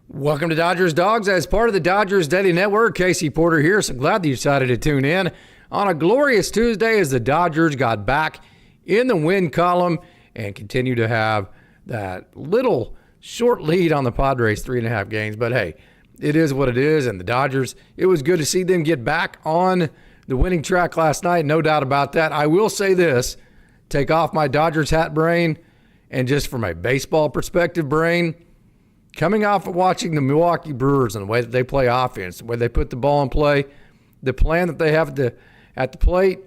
Welcome to Dodgers Dawgs. As part of the Dodgers Daily Network, Casey Porter here. So glad that you decided to tune in on a glorious Tuesday as the Dodgers got back in the win column and continue to have that little short lead on the Padres, 3.5 games. But hey, it is what it is. And the Dodgers, it was good to see them get back on the winning track last night. No doubt about that. I will say this, take off my Dodgers hat brain and just from a baseball perspective brain, coming off of watching the Milwaukee Brewers and the way that they play offense, the way they put the ball in play, the plan that they have at the plate,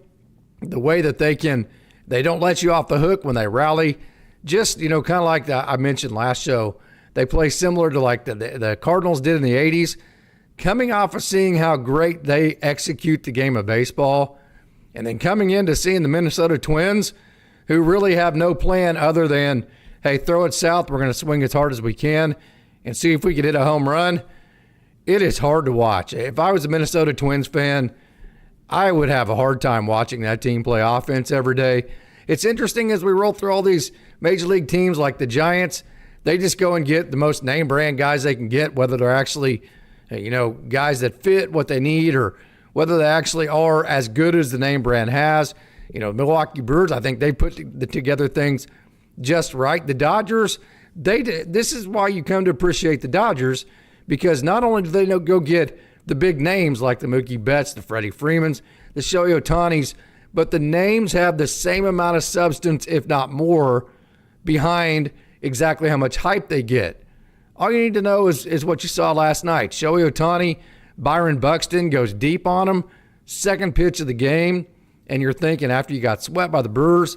the way that they don't let you off the hook when they rally. Just, kind of like I mentioned last show, they play similar to like the Cardinals did in the 80s. Coming off of seeing how great they execute the game of baseball, and then coming into seeing the Minnesota Twins, who really have no plan other than, hey, throw it south, we're going to swing as hard as we can and see if we can hit a home run. It is hard to watch. If I was a Minnesota Twins fan, I would have a hard time watching that team play offense every day. It's interesting as we roll through all these major league teams like the Giants, they just go and get the most name brand guys they can get, whether they're actually, guys that fit what they need or whether they actually are as good as the name brand has. Milwaukee Brewers, I think they put together things just right. The Dodgers, this is why you come to appreciate the Dodgers, because not only do they go get the big names like the Mookie Betts, the Freddie Freemans, the Shohei Ohtanis, but the names have the same amount of substance, if not more, behind exactly how much hype they get. All you need to know is what you saw last night. Shohei Ohtani, Byron Buxton goes deep on him, second pitch of the game, and you're thinking after you got swept by the Brewers,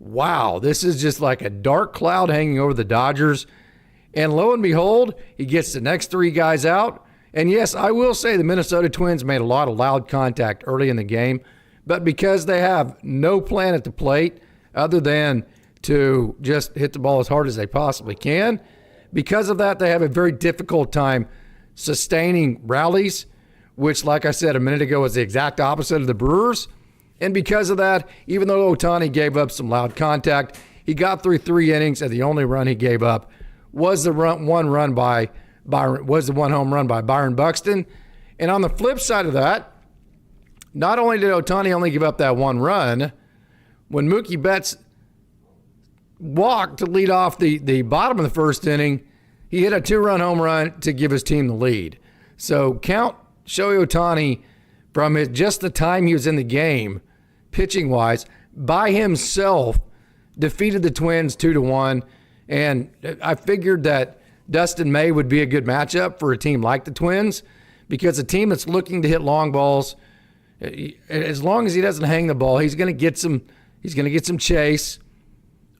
wow, this is just like a dark cloud hanging over the Dodgers. And lo and behold, he gets the next three guys out. And yes, I will say the Minnesota Twins made a lot of loud contact early in the game, but because they have no plan at the plate other than to just hit the ball as hard as they possibly can, because of that, they have a very difficult time sustaining rallies, which, like I said a minute ago, is the exact opposite of the Brewers. And because of that, even though Ohtani gave up some loud contact, he got through 3 innings, and the only run he gave up was the one home run by Byron Buxton. And on the flip side of that, not only did Ohtani only give up that one run, when Mookie Betts walked to lead off the bottom of the first inning, he hit a 2-run home run to give his team the lead. So count Shohei Ohtani from just the time he was in the game, pitching-wise, by himself, defeated the Twins 2-1. And I figured that Dustin May would be a good matchup for a team like the Twins, because a team that's looking to hit long balls, as long as he doesn't hang the ball, he's going to get some chase.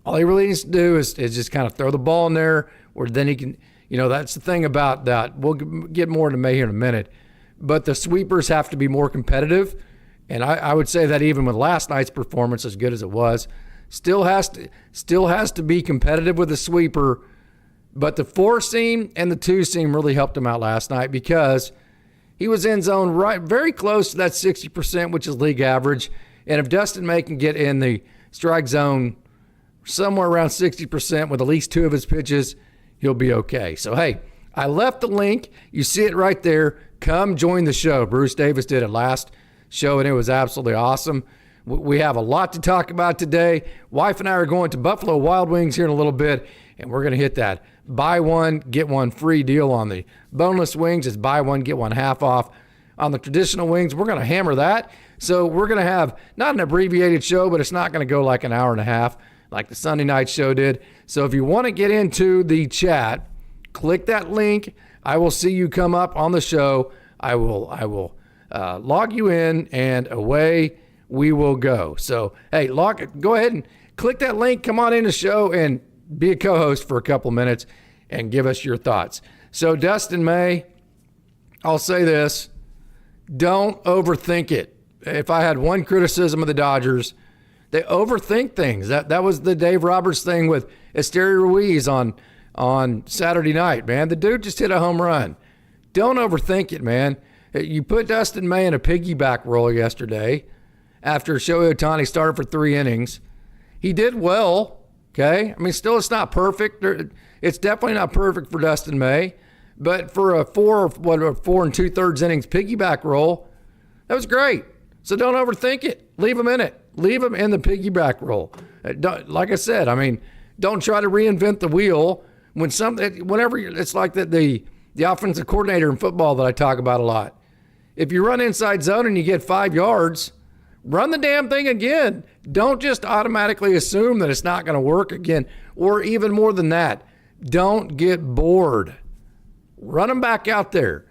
All he really needs to do is just kind of throw the ball in there, or then he can, that's the thing about that. We'll get more into May here in a minute. But the sweepers have to be more competitive. And I would say that even with last night's performance, as good as it was, still has to be competitive with the sweeper. But the 4-seam and the 2-seam really helped him out last night, because he was in zone right, very close to that 60%, which is league average. And if Dustin May can get in the strike zone somewhere around 60% with at least 2 of his pitches, he'll be okay. So, hey, I left the link. You see it right there. Come join the show. Bruce Davis did it last show, and it was absolutely awesome. We have a lot to talk about today. Wife and I are going to Buffalo Wild Wings here in a little bit, and we're going to hit that buy one, get one free deal on the boneless wings. It's buy one, get one half off. On the traditional wings, we're going to hammer that. So we're going to have not an abbreviated show, but it's not going to go like an hour and a half like the Sunday night show did. So if you want to get into the chat, click that link. I will see you come up on the show. I will log you in, and away we will go. So, hey, go ahead and click that link. Come on in the show and be a co-host for a couple minutes and give us your thoughts. So, Dustin May, I'll say this. Don't overthink it. If I had one criticism of the Dodgers, they overthink things. That was the Dave Roberts thing with Esteury Ruiz on Saturday night, man. The dude just hit a home run. Don't overthink it, man. You put Dustin May in a piggyback role yesterday after Shohei Ohtani started for 3 innings. He did well, okay? I mean, still it's not perfect. It's definitely not perfect for Dustin May, But for a 4 2/3 innings piggyback role, that was great. So don't overthink it. Leave him in it. Leave him in the piggyback role. Like I said, I mean, don't try to reinvent the wheel. Whenever it's like the offensive coordinator in football that I talk about a lot. If you run inside zone and you get 5 yards, run the damn thing again. Don't just automatically assume that it's not going to work again. Or even more than that, don't get bored. Run him back out there.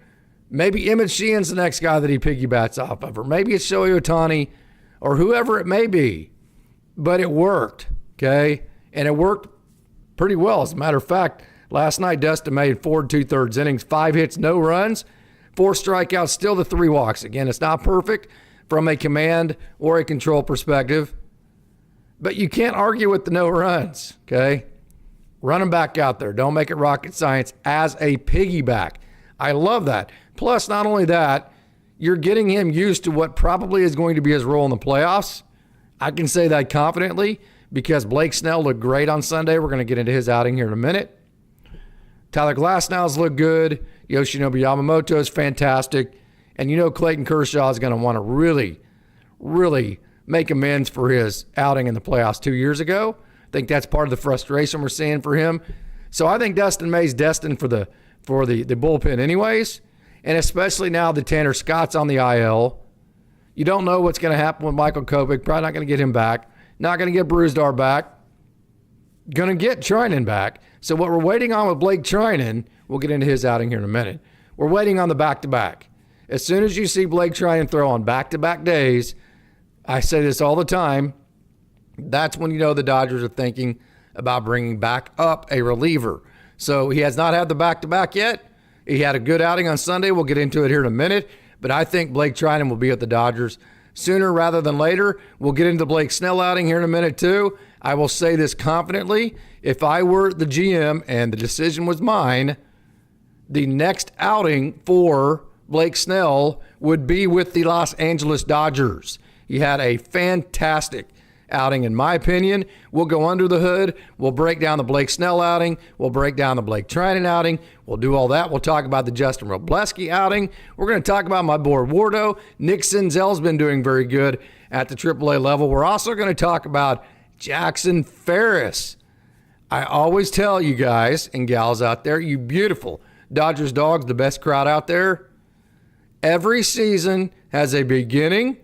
Maybe Emmett Sheehan's the next guy that he piggybacks off of, or maybe it's Shohei Ohtani, or whoever it may be. But it worked, okay? And it worked pretty well. As a matter of fact, last night Dustin May 4 2/3 innings, 5 hits, no runs, 4 strikeouts, still the 3 walks. Again, it's not perfect from a command or a control perspective, but you can't argue with the no runs, okay? Run him back out there. Don't make it rocket science as a piggyback. I love that. Plus, not only that, you're getting him used to what probably is going to be his role in the playoffs. I can say that confidently because Blake Snell looked great on Sunday. We're going to get into his outing here in a minute. Tyler Glasnow's looked good. Yoshinobu Yamamoto is fantastic. And you know Clayton Kershaw is going to want to really, really make amends for his outing in the playoffs 2 years ago. I think that's part of the frustration we're seeing for him. So I think Dustin May's destined for the bullpen anyways, and especially now that Tanner Scott's on the IL. You don't know what's going to happen with Michael Kopech. Probably not going to get him back. Not going to get Bruzdar back. Going to get Treinen back. So what we're waiting on with Blake Treinen, we'll get into his outing here in a minute. We're waiting on the back-to-back. As soon as you see Blake Treinen throw on back-to-back days, I say this all the time, that's when you know the Dodgers are thinking about bringing back up a reliever. So he has not had the back-to-back yet. He had a good outing on Sunday. We'll get into it here in a minute. But I think Blake Treinen will be at the Dodgers sooner rather than later. We'll get into the Blake Snell outing here in a minute too. I will say this confidently. If I were the GM and the decision was mine, the next outing for Blake Snell would be with the Los Angeles Dodgers. He had a fantastic outing, in my opinion. We'll go under the hood. We'll break down the Blake Snell outing. We'll break down the Blake Treinen outing. We'll do all that. We'll talk about the Justin Robleski outing. We're going to talk about my boy Wardo. Nick Senzel's been doing very good at the AAA level. We're also going to talk about Jackson Ferris. I always tell you guys and gals out there, you beautiful Dodgers dogs, the best crowd out there. Every season has a beginning.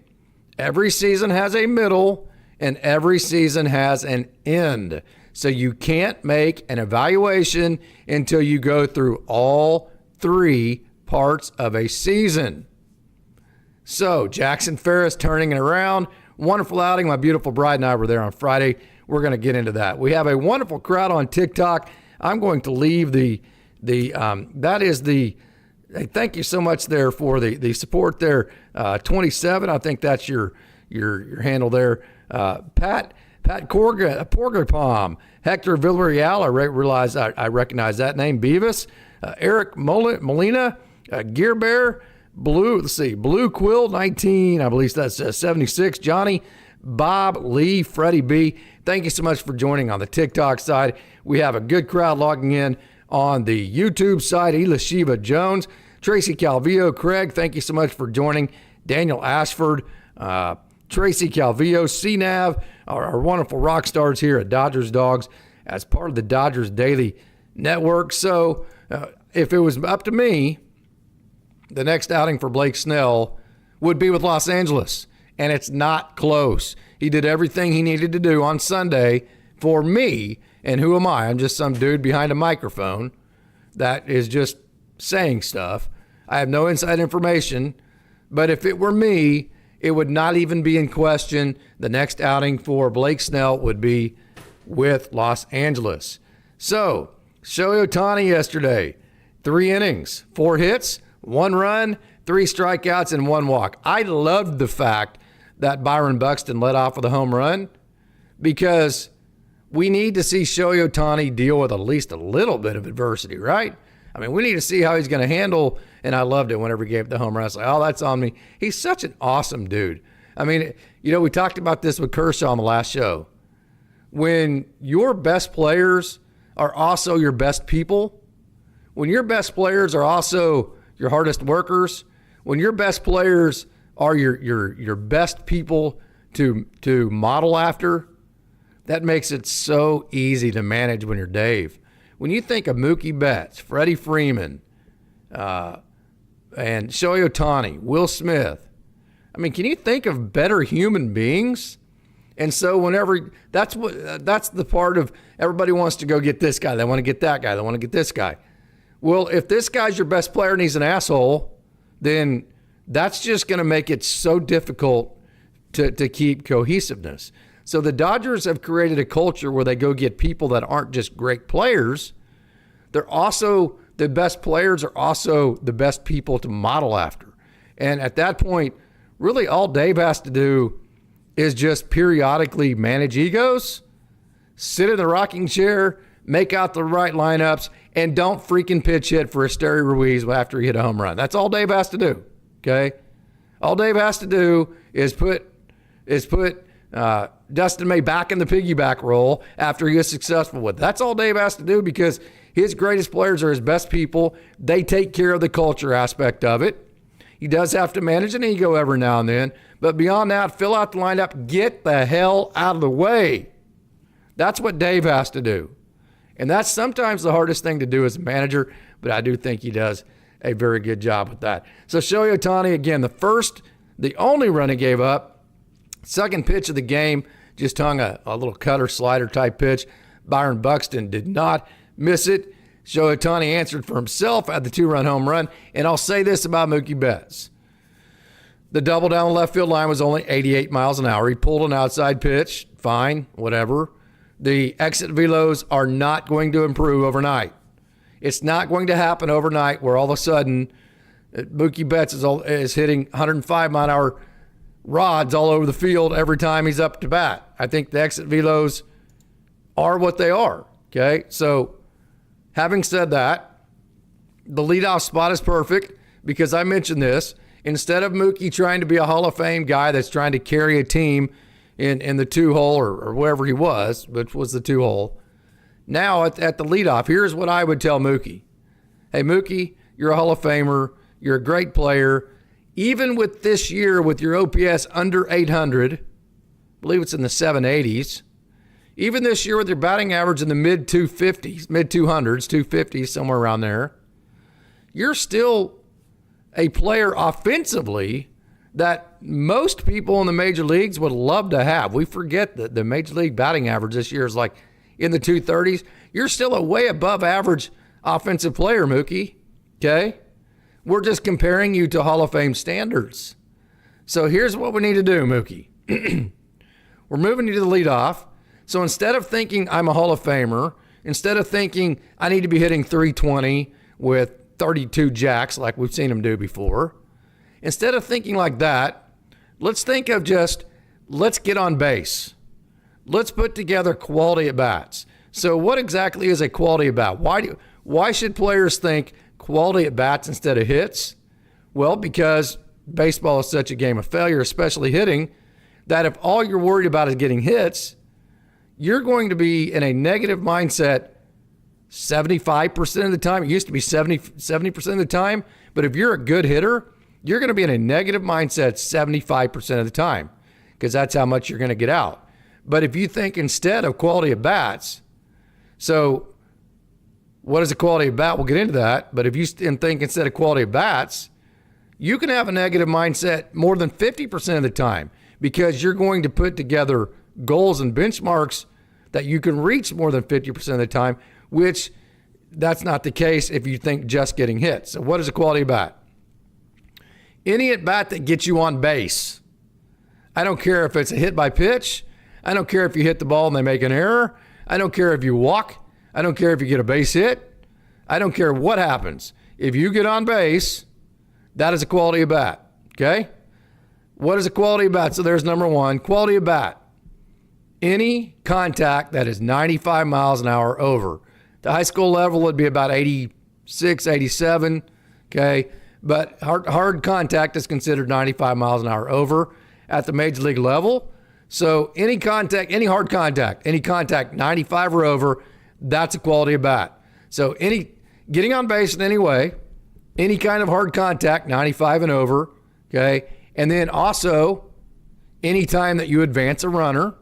Every season has a middle. And every season has an end. So you can't make an evaluation until you go through all 3 parts of a season. So Jackson Ferris turning it around. Wonderful outing. My beautiful bride and I were there on Friday. We're going to get into that. We have a wonderful crowd on TikTok. I'm going to leave thank you so much there for the support there. 27, I think that's your handle there. Pat Porgapalm, Hector Villarreal, I realize I recognize that name. Beavis, Eric Molina, Gear Bear, Blue Quill 19, I believe that's 76. Johnny, Bob, Lee, Freddie B. Thank you so much for joining on the TikTok side. We have a good crowd logging in on the YouTube side. Elishiva Jones, Tracy Calvillo, Craig, thank you so much for joining. Daniel Ashford, Tracy Calvillo, CNAV, our wonderful rock stars here at Dodgers Dogs as part of the Dodgers Daily Network. So if it was up to me, the next outing for Blake Snell would be with Los Angeles, and it's not close. He did everything he needed to do on Sunday for me, and who am I? I'm just some dude behind a microphone that is just saying stuff. I have no inside information, but if it were me, it would not even be in question. The next outing for Blake Snell would be with Los Angeles. So, Shohei Ohtani yesterday, 3 innings, 4 hits, 1 run, 3 strikeouts, and 1 walk. I loved the fact that Byron Buxton led off with a home run because we need to see Shohei Ohtani deal with at least a little bit of adversity, right? I mean, we need to see how he's going to handle, and I loved it whenever he gave the home run. I was like, oh, that's on me. He's such an awesome dude. I mean, we talked about this with Kershaw on the last show. When your best players are also your best people, when your best players are also your hardest workers, when your best players are your best people to model after, that makes it so easy to manage when you're Dave. When you think of Mookie Betts, Freddie Freeman, and Shohei Ohtani, Will Smith, I mean, can you think of better human beings? And so whenever that's the part of everybody wants to go get this guy, they want to get that guy, they want to get this guy. Well, if this guy's your best player and he's an asshole, then that's just going to make it so difficult to keep cohesiveness. So the Dodgers have created a culture where they go get people that aren't just great players. They're also, the best players are also the best people to model after. And at that point, really all Dave has to do is just periodically manage egos, sit in the rocking chair, make out the right lineups, and don't freaking pitch hit for Esteury Ruiz after he hit a home run. That's all Dave has to do, okay? All Dave has to do is put Dustin May back in the piggyback role after he is successful with it. That's all Dave has to do, because his greatest players are his best people. They take care of the culture aspect of it. He does have to manage an ego every now and then, but beyond that, fill out the lineup, get the hell out of the way. That's what Dave has to do. And that's sometimes the hardest thing to do as a manager, but I do think he does a very good job with that. So Shohei Ohtani, again, the only run he gave up, second pitch of the game, just hung a little cutter slider type pitch. Byron Buxton did not miss it. Shohei Ohtani answered for himself at the 2-run home run. And I'll say this about Mookie Betts. The double down the left field line was only 88 miles an hour. He pulled an outside pitch. Fine, whatever. The exit velos are not going to improve overnight. It's not going to happen overnight where all of a sudden Mookie Betts is hitting 105-mile-an-hour rods all over the field every time he's up to bat. I think the exit velos are what they are, okay? So having said that, the leadoff spot is perfect because I mentioned this. Instead of Mookie trying to be a Hall of Fame guy that's trying to carry a team in the 2-hole or wherever he was, which was the 2-hole, now at the leadoff, here's what I would tell Mookie. Hey, Mookie, you're a Hall of Famer. You're a great player. Even with this year with your OPS under 800, I believe it's in the 780s, even this year with your batting average in the mid-250s, mid-200s, 250s, somewhere around there, you're still a player offensively that most people in the major leagues would love to have. We forget that the major league batting average this year is like in the 230s. You're still a way above average offensive player, Mookie, okay? We're just comparing you to Hall of Fame standards. So here's what we need to do, Mookie. We're moving you to the leadoff. So instead of thinking I'm a Hall of Famer, instead of thinking I need to be hitting 320 with 32 jacks like we've seen him do before, instead of thinking like that, let's think of just, let's get on base. Let's put together quality at-bats. So what exactly is a quality at-bat? Why should players think quality at-bats instead of hits? Well, because baseball is such a game of failure, especially hitting, that if all you're worried about is getting hits, you're going to be in a negative mindset 75% of the time. It used to be 70% of the time. But if you're a good hitter, you're going to be in a negative mindset 75% of the time because that's how much you're going to get out. But if you think instead of quality at bats, so what is a quality at bat? We'll get into that. But if you think instead of quality at bats, you can have a negative mindset more than 50% of the time because you're going to put together goals and benchmarks that you can reach more than 50% of the time, which that's not the case if you think just getting hits. So what is a quality at bat? Any at bat that gets you on base. I don't care if it's a hit by pitch. I don't care if you hit the ball and they make an error. I don't care if you walk. I don't care if you get a base hit. I don't care what happens. If you get on base, that is a quality at bat, okay? What is a quality at bat? So there's number one, quality at bat. Any contact that is 95 miles an hour over. The high school level would be about 86, 87, okay? But hard contact is considered 95 miles an hour over at the major league level. So any contact, any hard contact, any contact 95 or over, that's a quality at bat. So any getting on base in any way, any kind of hard contact, 95 and over, okay? And then also, anytime that you advance a runner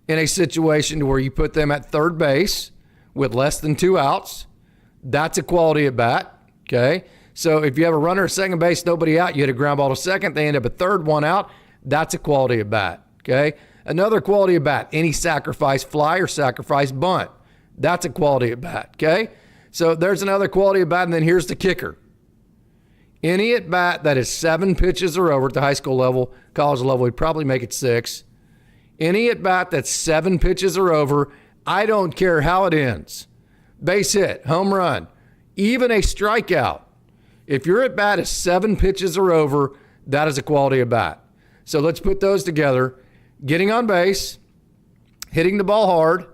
in a situation where you put them at third base with less than 2 outs, that's a quality at bat, okay? So if you have a runner at second base, nobody out, you hit a ground ball to second, they end up at third, 1 out, that's a quality at bat, okay? Another quality at bat, any sacrifice fly or sacrifice bunt, that's a quality at bat, okay? So there's another quality at bat, and then here's the kicker. Any at bat that is 7 pitches or over at the high school level, college level, we'd probably make it 6. Any at bat that's 7 pitches or over, I don't care how it ends. Base hit, home run, even a strikeout. If your at bat is 7 pitches or over, that is a quality at bat. So let's put those together. Getting on base, hitting the ball hard,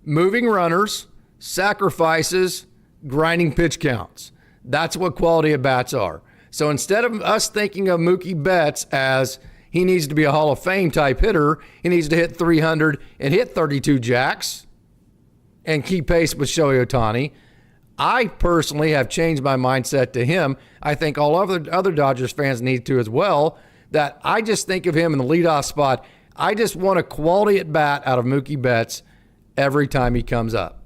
moving runners, sacrifices, grinding pitch counts. That's what quality at bats are. So instead of us thinking of Mookie Betts as he needs to be a Hall of Fame type hitter, he needs to hit 300 and hit 32 jacks and keep pace with Shohei Ohtani. I personally have changed my mindset to him. I think all other Dodgers fans need to as well, that I just think of him in the leadoff spot. I just want a quality at bat out of Mookie Betts every time he comes up.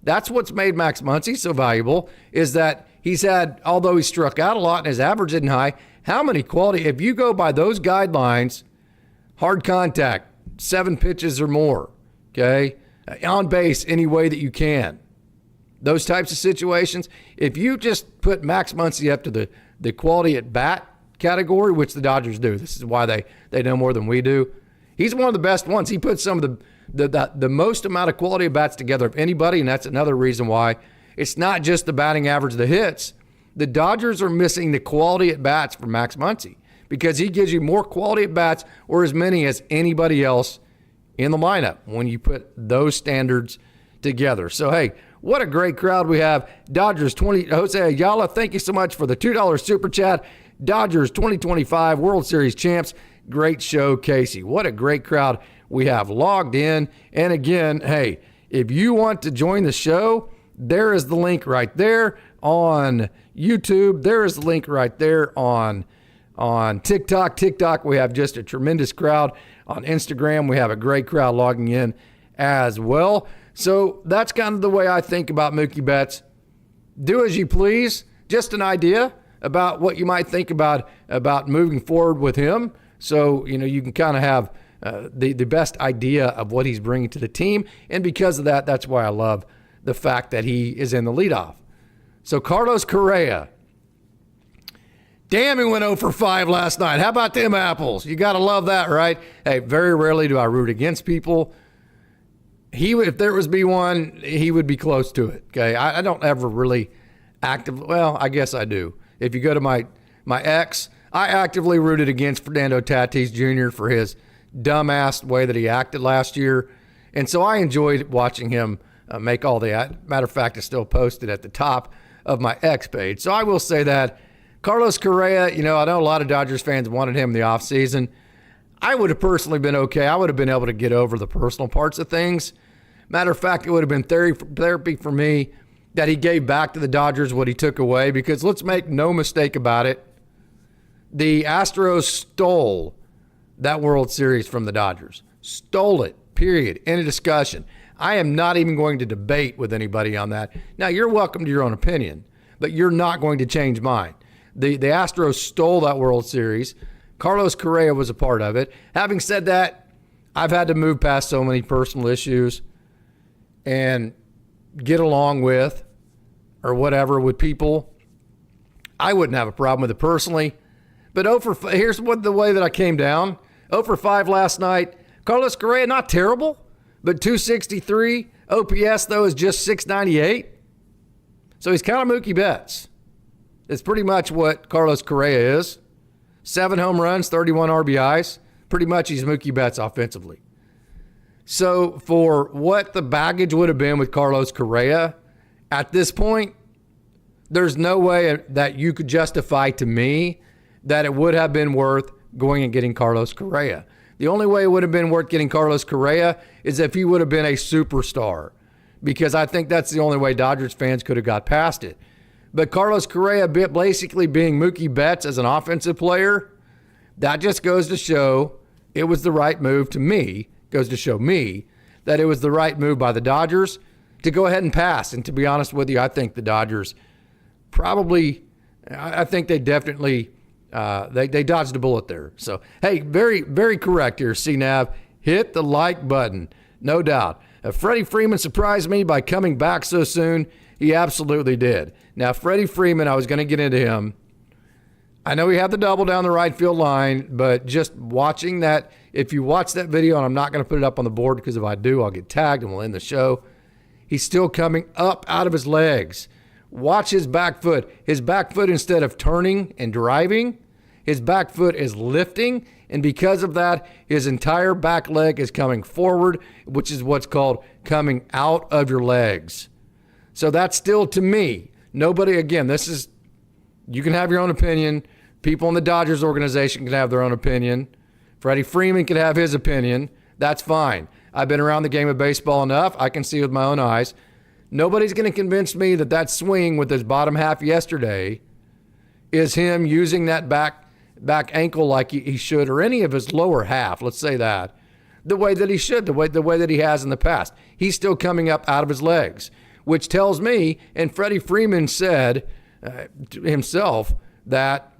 That's what's made Max Muncy so valuable, is that he's had, although he struck out a lot and his average isn't high, how many quality, if you go by those guidelines, hard contact, 7 pitches or more, okay, on base any way that you can, those types of situations, if you just put Max Muncy up to the quality at bat category, which the Dodgers do, this is why they know more than we do, he's one of the best ones. He puts some of the most amount of quality at bats together of anybody, and that's another reason why it's not just the batting average, the hits. The Dodgers are missing the quality at bats for Max Muncy because he gives you more quality at bats or as many as anybody else in the lineup when you put those standards together. So, hey, what a great crowd we have. Dodgers 20, Jose Ayala, thank you so much for the $2 super chat. Dodgers 2025 World Series champs. Great show, Casey. What a great crowd we have logged in. And again, hey, if you want to join the show, there is the link right there on YouTube. There is the link right there on TikTok. TikTok, we have just a tremendous crowd. On Instagram, we have a great crowd logging in as well. So that's kind of the way I think about Mookie Betts. Do as you please. Just an idea about what you might think about moving forward with him. So, you can kind of have the best idea of what he's bringing to the team. And because of that, that's why I love the fact that he is in the leadoff. So Carlos Correa. Damn, he went 0 for 5 last night. How about them apples? You got to love that, right? Hey, very rarely do I root against people. If there was B1, he would be close to it, okay? I don't ever really well, I guess I do. If you go to my ex, I actively rooted against Fernando Tatis Jr. for his dumbass way that he acted last year. And so I enjoyed watching him make all the, matter of fact, it's still posted at the top of my X page. So I will say that Carlos Correa, I know a lot of Dodgers fans wanted him in the offseason. I would have personally been okay. I would have been able to get over the personal parts of things. Matter of fact, it would have been therapy for me that he gave back to the Dodgers what he took away, because let's make no mistake about it, the Astros stole that World Series from the Dodgers. Stole it, period. End of discussion. I am not even going to debate with anybody on that. Now, you're welcome to your own opinion, but you're not going to change mine. The Astros stole that World Series. Carlos Correa was a part of it. Having said that, I've had to move past so many personal issues and get along with or whatever with people. I wouldn't have a problem with it personally. But here's the way that I came down. 0 for 5 last night. Carlos Correa, not terrible, but 263. OPS, though, is just 698. So he's kind of Mookie Betts. It's pretty much what Carlos Correa is. 7 home runs, 31 RBIs. Pretty much he's Mookie Betts offensively. So for what the baggage would have been with Carlos Correa, at this point, there's no way that you could justify to me that it would have been worth going and getting Carlos Correa. The only way it would have been worth getting Carlos Correa is if he would have been a superstar. because I think that's the only way Dodgers fans could have got past it. But Carlos Correa basically being Mookie Betts as an offensive player, that just goes to show it was the right move to me, goes to show me that it was the right move by the Dodgers to go ahead and pass. And to be honest with you, I think the Dodgers I think they definitely, they dodged a bullet there. So, hey, very, very correct here, CNAV. Hit the like button, no doubt. Freddie Freeman surprised me by coming back so soon. He absolutely did. Now, Freddie Freeman, I was going to get into him. I know he had the double down the right field line, but just watching that, if you watch that video, and I'm not going to put it up on the board because if I do, I'll get tagged and we'll end the show. He's still coming up out of his legs. Watch his back foot. His back foot, instead of turning and driving, his back foot is lifting, and because of that, his entire back leg is coming forward, which is what's called coming out of your legs. So that's still, to me, nobody, again, this is, you can have your own opinion. People in the Dodgers organization can have their own opinion. Freddie Freeman can have his opinion. That's fine. I've been around the game of baseball enough. I can see with my own eyes. Nobody's going to convince me that that swing with his bottom half yesterday is him using that back ankle like he should, or any of his lower half, let's say that, the way that he should, the way that he has in the past. He's still coming up out of his legs, which tells me, and Freddie Freeman said himself, that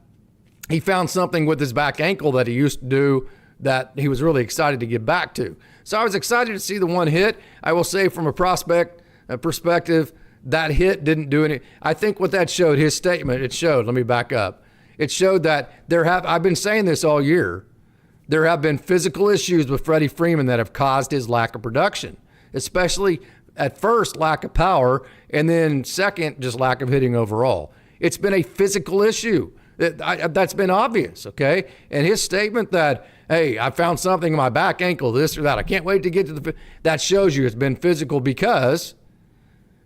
he found something with his back ankle that he used to do that he was really excited to get back to. So I was excited to see the one hit. I will say from a prospect perspective, that hit didn't do any. I think what that showed, his statement, it showed, let me back up. It showed that I've been saying this all year, there have been physical issues with Freddie Freeman that have caused his lack of production, especially at first lack of power, and then second, just lack of hitting overall. It's been a physical issue. That's been obvious, okay? And his statement that, hey, I found something in my back ankle, this or that, I can't wait to get to that shows you it's been physical, because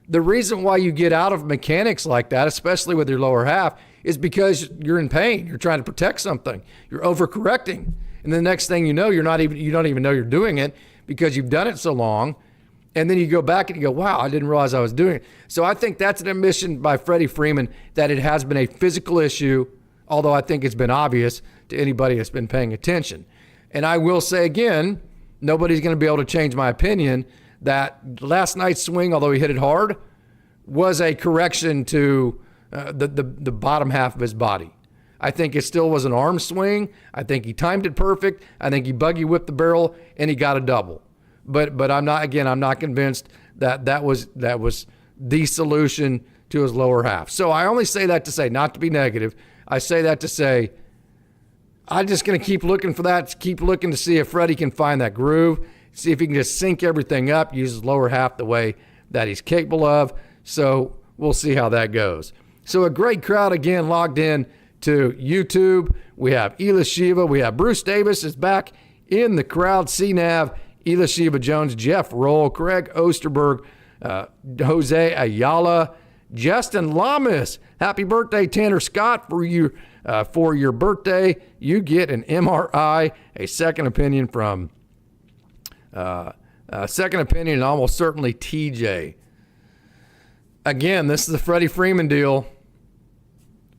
the reason why you get out of mechanics like that, especially with your lower half, is because you're in pain. You're trying to protect something. You're overcorrecting. And the next thing you know, you don't even know you're doing it because you've done it so long. And then you go back and you go, wow, I didn't realize I was doing it. So I think that's an admission by Freddie Freeman that it has been a physical issue, although I think it's been obvious to anybody that's been paying attention. And I will say again, nobody's going to be able to change my opinion that last night's swing, although he hit it hard, was a correction to the bottom half of his body. I think it still was an arm swing. I think he timed it perfect. I think he buggy whipped the barrel and he got a double. But I'm not convinced that was the solution to his lower half. So I only say that to say, not to be negative. I say that to say, I'm just going to keep looking for that, keep looking to see if Freddie can find that groove, see if he can just sync everything up, use his lower half the way that he's capable of. So we'll see how that goes. So a great crowd again logged in to YouTube. We have Ela Shiva. We have Bruce Davis is back in the crowd. CNAV, Ela Shiva Jones, Jeff Roll, Craig Osterberg, Jose Ayala, Justin Lamas. Happy birthday, Tanner Scott, for your birthday. You get an MRI, a second opinion from and almost certainly TJ. Again, this is the Freddie Freeman deal.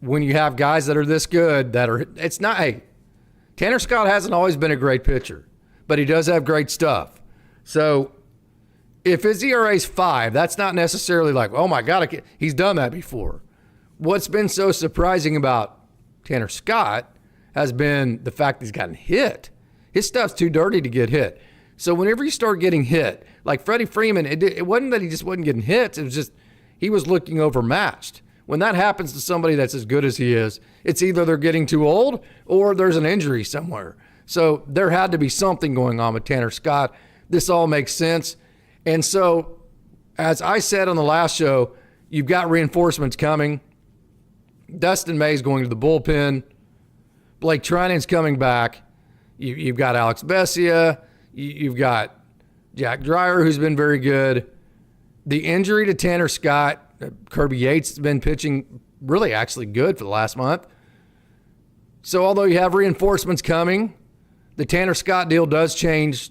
When you have guys that are this good, Tanner Scott hasn't always been a great pitcher, but he does have great stuff. So if his ERA is 5, that's not necessarily like, oh my God, he's done that before. What's been so surprising about Tanner Scott has been the fact he's gotten hit. His stuff's too dirty to get hit. So whenever you start getting hit, like Freddie Freeman, it wasn't that he just wasn't getting hits. It was just he was looking overmatched. When that happens to somebody that's as good as he is, it's either they're getting too old or there's an injury somewhere. So there had to be something going on with Tanner Scott. This all makes sense. And so, as I said on the last show, you've got reinforcements coming. Dustin May is going to the bullpen. Blake Treinen's coming back. You've got Alex Bessia. You've got Jack Dreyer, who's been very good. The injury to Tanner Scott, Kirby Yates has been pitching really actually good for the last month. So although you have reinforcements coming, the Tanner Scott deal does change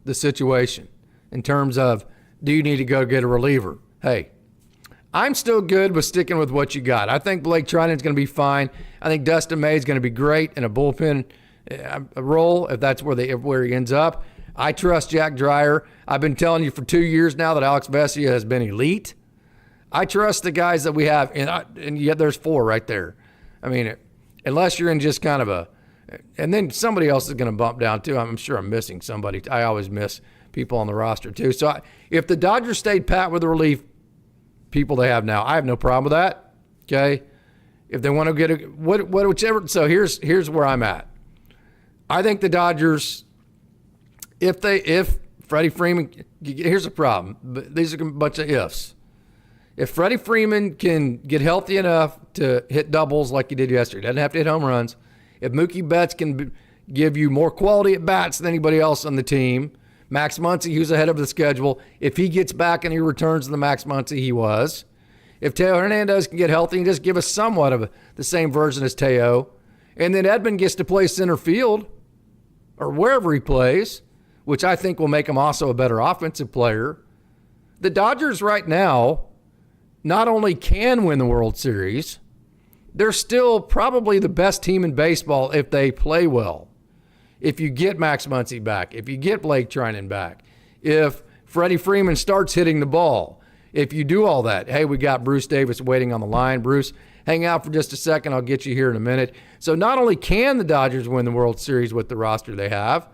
the situation in terms of do you need to go get a reliever? Hey, I'm still good with sticking with what you got. I think Blake Treinen's going to be fine. I think Dustin May is going to be great in a bullpen role if that's where he ends up. I trust Jack Dreyer. I've been telling you for 2 years now that Alex Vesia has been elite. I trust the guys that we have, and yet there's 4 right there. I mean, unless you're in just kind of and then somebody else is going to bump down too. I'm sure I'm missing somebody. I always miss people on the roster too. So if the Dodgers stayed pat with the relief people they have now, I have no problem with that. Okay, if they want to get whichever. So here's where I'm at. I think the Dodgers, if Freddie Freeman, here's the problem. But these are a bunch of ifs. If Freddie Freeman can get healthy enough to hit doubles like he did yesterday, doesn't have to hit home runs. If Mookie Betts can give you more quality at bats than anybody else on the team, Max Muncy, who's ahead of the schedule, if he gets back and he returns to the Max Muncy he was, if Teo Hernandez can get healthy and just give us somewhat of the same version as Teo, and then Edman gets to play center field or wherever he plays, which I think will make him also a better offensive player, the Dodgers right now not only can win the World Series, they're still probably the best team in baseball if they play well. If you get Max Muncy back, if you get Blake Treinen back, if Freddie Freeman starts hitting the ball, if you do all that. Hey, we got Bruce Davis waiting on the line. Bruce, hang out for just a second. I'll get you here in a minute. So not only can the Dodgers win the World Series with the roster they have,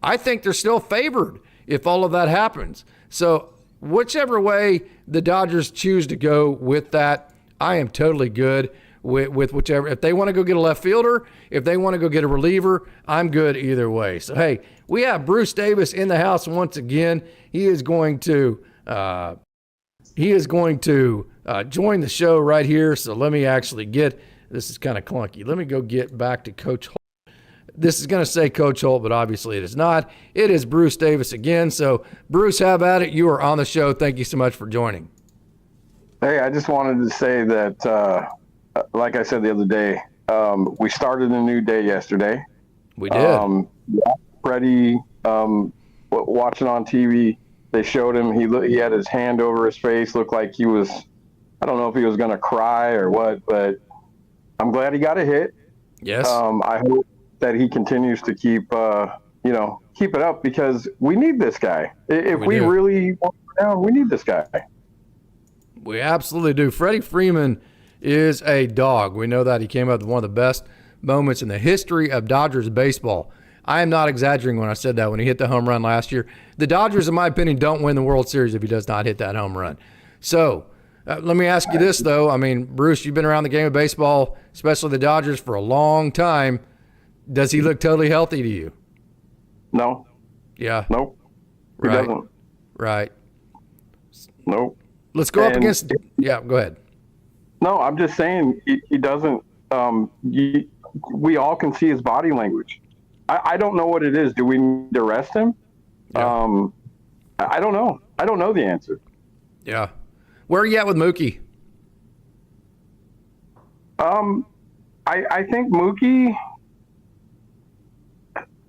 I think they're still favored if all of that happens. So whichever way the Dodgers choose to go with that, I am totally good with whichever. If they want to go get a left fielder, if they want to go get a reliever, I'm good either way. So, hey, we have Bruce Davis in the house once again. He is going to join the show right here. So let me actually this is kind of clunky. Let me go get back to Coach Holt. This is going to say Coach Holt, but obviously it is not. It is Bruce Davis again. So, Bruce, have at it. You are on the show. Thank you so much for joining. Hey, I just wanted to say that, like I said the other day, we started a new day yesterday. We did. Freddie, watching on TV, they showed him. He had his hand over his face, looked like he was, I don't know if he was going to cry or what, but I'm glad he got a hit. Yes. I hope that he continues to keep it up because we need this guy. If we really want him down, we need this guy. We absolutely do. Freddie Freeman is a dog. We know that. He came up with one of the best moments in the history of Dodgers baseball. I am not exaggerating when I said that when he hit the home run last year. The Dodgers, in my opinion, don't win the World Series if he does not hit that home run. So let me ask you this, though. I mean, Bruce, you've been around the game of baseball, especially the Dodgers, for a long time. Does he look totally healthy to you? No. Yeah. Nope. He doesn't. Right. Nope. Let's go up against – yeah, go ahead. No, I'm just saying he doesn't we all can see his body language. I don't know what it is. Do we need to rest him? Yeah. I don't know. I don't know the answer. Yeah. Where are you at with Mookie? I think Mookie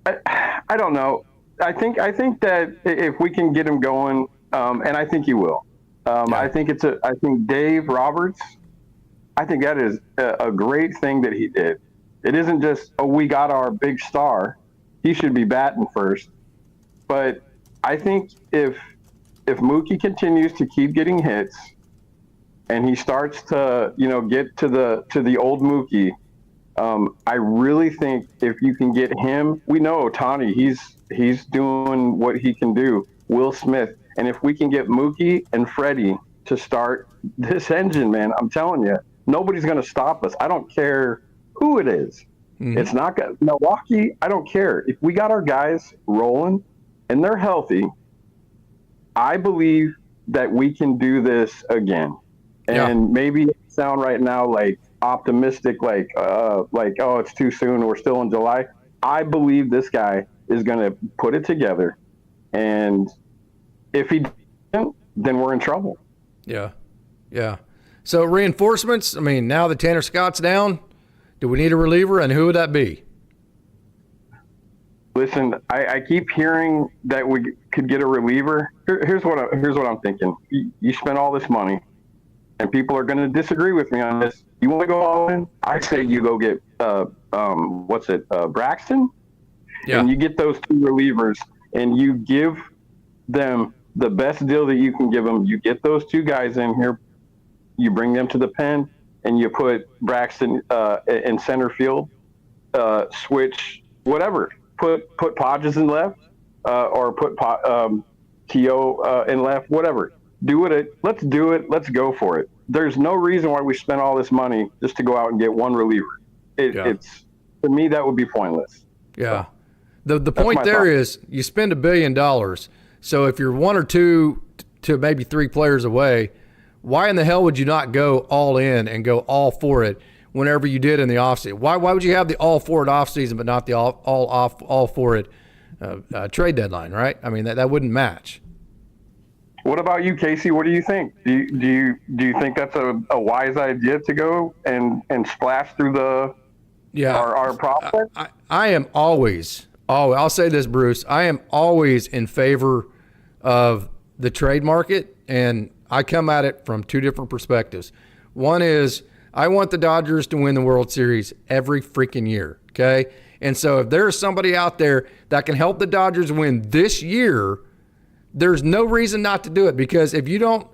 I don't know. I think that if we can get him going, and I think he will. I think Dave Roberts, I think that is a great thing that he did. It isn't just, we got our big star. He should be batting first. But I think if Mookie continues to keep getting hits and he starts to, get to the old Mookie, I really think if you can get him, we know Ohtani, he's doing what he can do. Will Smith. And if we can get Mookie and Freddie to start this engine, man, I'm telling you, nobody's going to stop us. I don't care who it is. Mm-hmm. It's not Milwaukee. I don't care. If we got our guys rolling and they're healthy, I believe that we can do this again. And maybe it sound right now like optimistic, like oh, it's too soon. We're still in July. I believe this guy is going to put it together. And if he doesn't, then we're in trouble. Yeah. Yeah. So reinforcements, I mean, now that Tanner Scott's down, do we need a reliever, and who would that be? Listen, I keep hearing that we could get a reliever. Here's what I'm thinking. You spend all this money, and people are going to disagree with me on this. You want to go all in? I say you go get Braxton, and you get those 2 relievers, and you give them the best deal that you can give them. You get those 2 guys in here, you bring them to the pen, and you put Braxton in center field, switch whatever. Put Podges in left, or put Keogh in left, whatever. Let's do it. Let's go for it. There's no reason why we spend all this money just to go out and get one reliever. It's, to me, that would be pointless. Yeah. The point there is you spend $1 billion. So if you're 1 or 2 to maybe 3 players away, why in the hell would you not go all in and go all for it whenever you did in the offseason? Why would you have the all for it offseason but not the all for it trade deadline, right? I mean, that wouldn't match. What about you, Casey? What do you think? Do you think that's a wise idea to go and splash through our prospects? I am always, I'll say this, Bruce, I am always in favor of the trade market, and I come at it from 2 different perspectives. One is I want the Dodgers to win the World Series every freaking year, okay? And so if there's somebody out there that can help the Dodgers win this year, there's no reason not to do it, because if you don't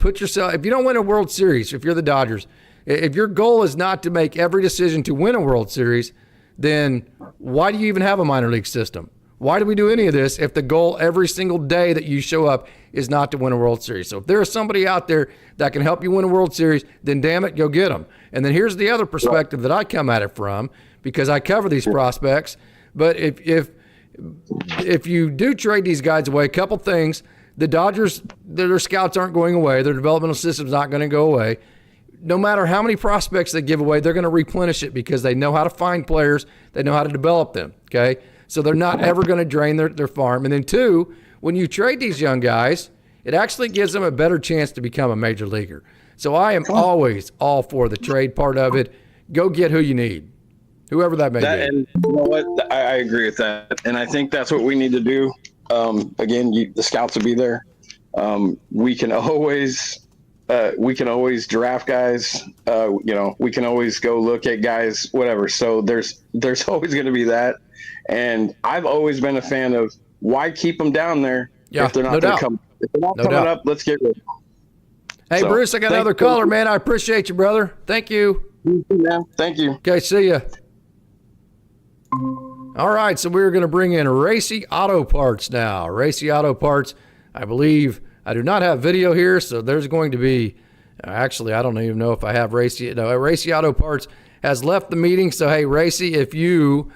win a World Series, if you're the Dodgers, if your goal is not to make every decision to win a World Series, then why do you even have a minor league system? Why do we do any of this if the goal every single day that you show up is not to win a World Series? So if there is somebody out there that can help you win a World Series, then damn it, go get them. And then here's the other perspective that I come at it from, because I cover these prospects. But if you do trade these guys away, a couple things: the Dodgers, their scouts aren't going away, their developmental system's not going to go away. No matter how many prospects they give away, they're going to replenish it because they know how to find players, they know how to develop them, okay? So they're not ever going to drain their farm. And then 2, when you trade these young guys, it actually gives them a better chance to become a major leaguer. So I am always all for the trade part of it. Go get who you need, whoever that may be. And you know what? I agree with that. And I think that's what we need to do. Again, the scouts will be there. We can always draft guys. We can always go look at guys, whatever. So there's always going to be that. And I've always been a fan of why keep them down there if they're not going to come. If they're not coming up, let's get rid of them. Hey, Bruce, I got another caller, man. I appreciate you, brother. Thank you. Thank you. Okay, see ya. All right, so we're going to bring in Racy Auto Parts now. Racy Auto Parts, I believe, I do not have video here, so there's going to be, actually, I don't even know if I have Racy. No, Racy Auto Parts has left the meeting. So, hey, Racy, if you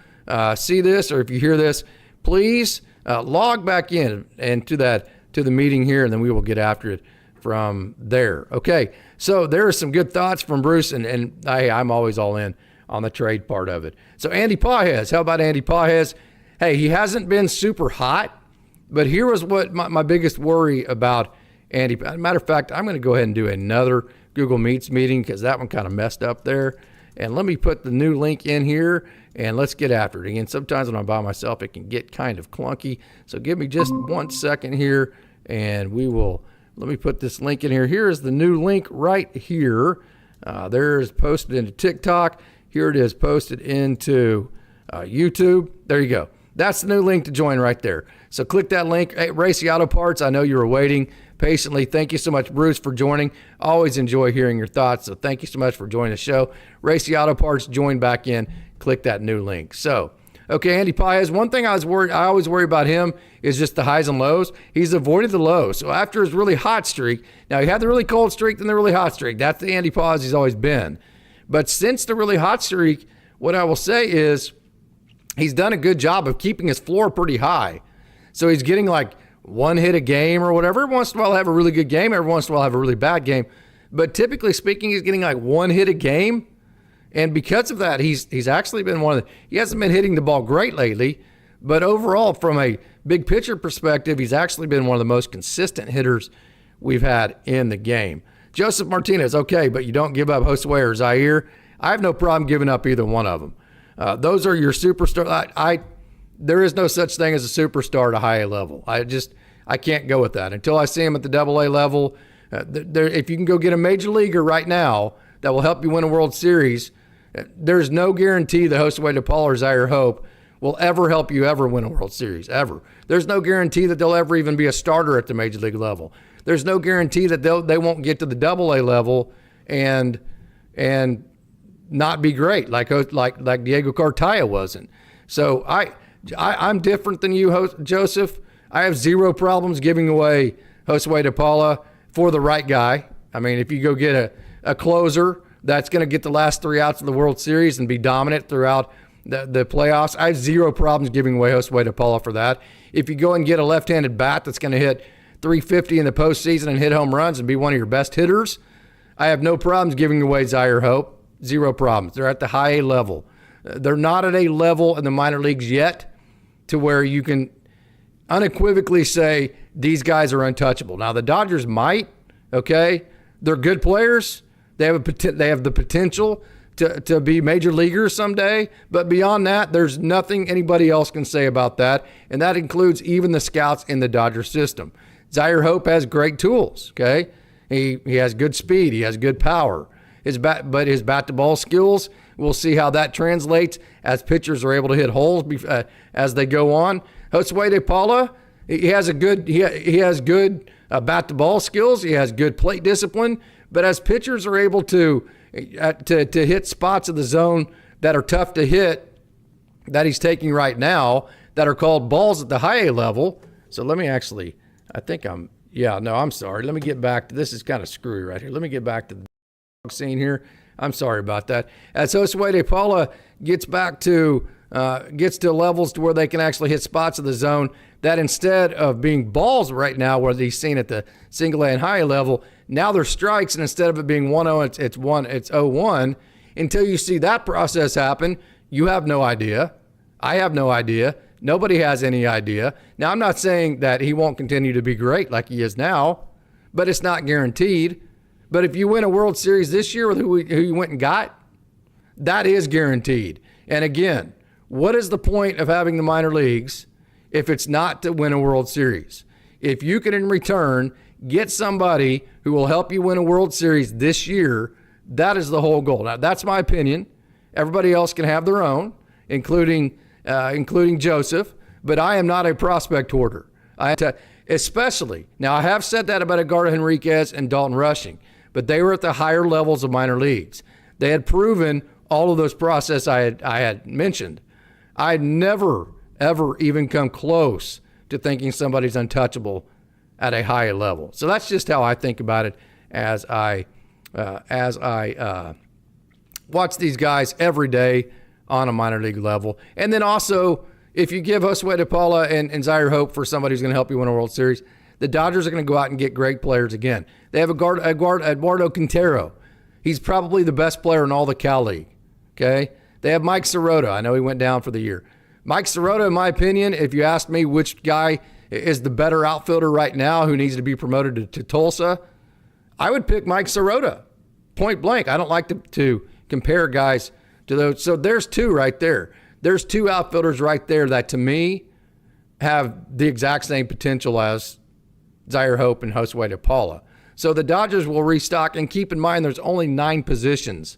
see this or if you hear this, please log back in and to the meeting here, and then we will get after it from there. Okay, so there are some good thoughts from Bruce, and hey, I'm always all in on the trade part of it. So Andy Pages, how about Andy Pages? Hey, he hasn't been super hot, but here was what my biggest worry about Andy. Matter of fact, I'm going to go ahead and do another Google Meets meeting because that one kind of messed up there. And let me put the new link in here, and let's get after it. Again, sometimes when I'm by myself, it can get kind of clunky. So give me just 1 second here, and let me put this link in here. Here is the new link right here. There is posted into TikTok. Here it is posted into YouTube. There you go. That's the new link to join right there. So click that link. Hey, Racy Auto Parts, I know you were waiting patiently. Thank you so much, Bruce, for joining. Always enjoy hearing your thoughts. So thank you so much for joining the show. Racy Auto Parts, join back in. Click that new link. So, okay, Andy Pages, one thing I always worry about him is just the highs and lows. He's avoided the lows. So after his really hot streak, now he had the really cold streak, then the really hot streak. That's the Andy Pages he's always been. But since the really hot streak, what I will say is he's done a good job of keeping his floor pretty high. So he's getting like 1 hit a game or whatever. Every once in a while have a really good game. Every once in a while have a really bad game. But typically speaking, he's getting like 1 hit a game. And because of that, he's actually been he hasn't been hitting the ball great lately. But overall, from a big picture perspective, he's actually been one of the most consistent hitters we've had in the game. Joseph Martinez, okay, but you don't give up Josue or Zaire. I have no problem giving up either one of them. Those are your superstars. there is no such thing as a superstar at a high A level. I can't go with that until I see him at the Double A level. If you can go get a major leaguer right now that will help you win a World Series, there's no guarantee that Josue DePaul or Zaire Hope will ever help you ever win a World Series, ever. There's no guarantee that they'll ever even be a starter at the major league level. There's no guarantee that they won't get to the Double A level and not be great like Diego Cartaya wasn't. So I'm different than you, Joseph. I have zero problems giving away Josue DePaul for the right guy. I mean, if you go get a closer that's going to get the last 3 outs of the World Series and be dominant throughout the playoffs, I have zero problems giving away Josue DePaul for that. If you go and get a left-handed bat that's going to hit 350 in the postseason and hit home runs and be one of your best hitters, I have no problems giving away Zaire Hope. Zero problems. They're at the high A level. They're not at a level in the minor leagues yet to where you can unequivocally say these guys are untouchable. Now, the Dodgers might, okay? They're good players. They have the potential to be major leaguers someday. But beyond that, there's nothing anybody else can say about that, and that includes even the scouts in the Dodger system. Zaire Hope has great tools, okay? He has good speed. He has good power. His bat-to-ball skills, we'll see how that translates as pitchers are able to hit holes as they go on. Josue DePaul, he has good bat-to-ball skills. He has good plate discipline. But as pitchers are able to hit spots of the zone that are tough to hit, that he's taking right now, that are called balls at the high A level. So let me actually, I'm sorry. Let me get back to, this is kind of screwy right here. Let me get back to the scene here. I'm sorry about that. As Josue DePaul gets to levels to where they can actually hit spots of the zone, that instead of being balls right now where he's seen at the single A and high A level, now they're strikes, and instead of it being 1-0, it's 0-1. Until you see that process happen, you have no idea. I have no idea. Nobody has any idea. Now, I'm not saying that he won't continue to be great like he is now, but it's not guaranteed. But if you win a World Series this year with who you went and got, that is guaranteed. And again, what is the point of having the minor leagues if it's not to win a World Series? If you can, in return, get somebody who will help you win a World Series this year, that is the whole goal. Now, that's my opinion. Everybody else can have their own, including Joseph, but I am not a prospect hoarder. Especially, now I have said that about Edgardo Henriquez and Dalton Rushing, but they were at the higher levels of minor leagues. They had proven all of those process I had mentioned. I had never, ever even come close to thinking somebody's untouchable at a higher level. So that's just how I think about it as I watch these guys every day on a minor league level. And then also, if you give Josue DePaul and Zaire Hope for somebody who's going to help you win a World Series, the Dodgers are going to go out and get great players again. They have Eduardo Quintero. He's probably the best player in all the Cal League. Okay? They have Mike Sirota. I know he went down for the year. Mike Sirota, in my opinion, if you ask me which guy is the better outfielder right now who needs to be promoted to Tulsa, I would pick Mike Sirota, point blank. I don't like to compare guys to those. So there's two right there. There's two outfielders right there that, to me, have the exact same potential as Zaire Hope and Josue DePaul. So the Dodgers will restock, and keep in mind there's only 9 positions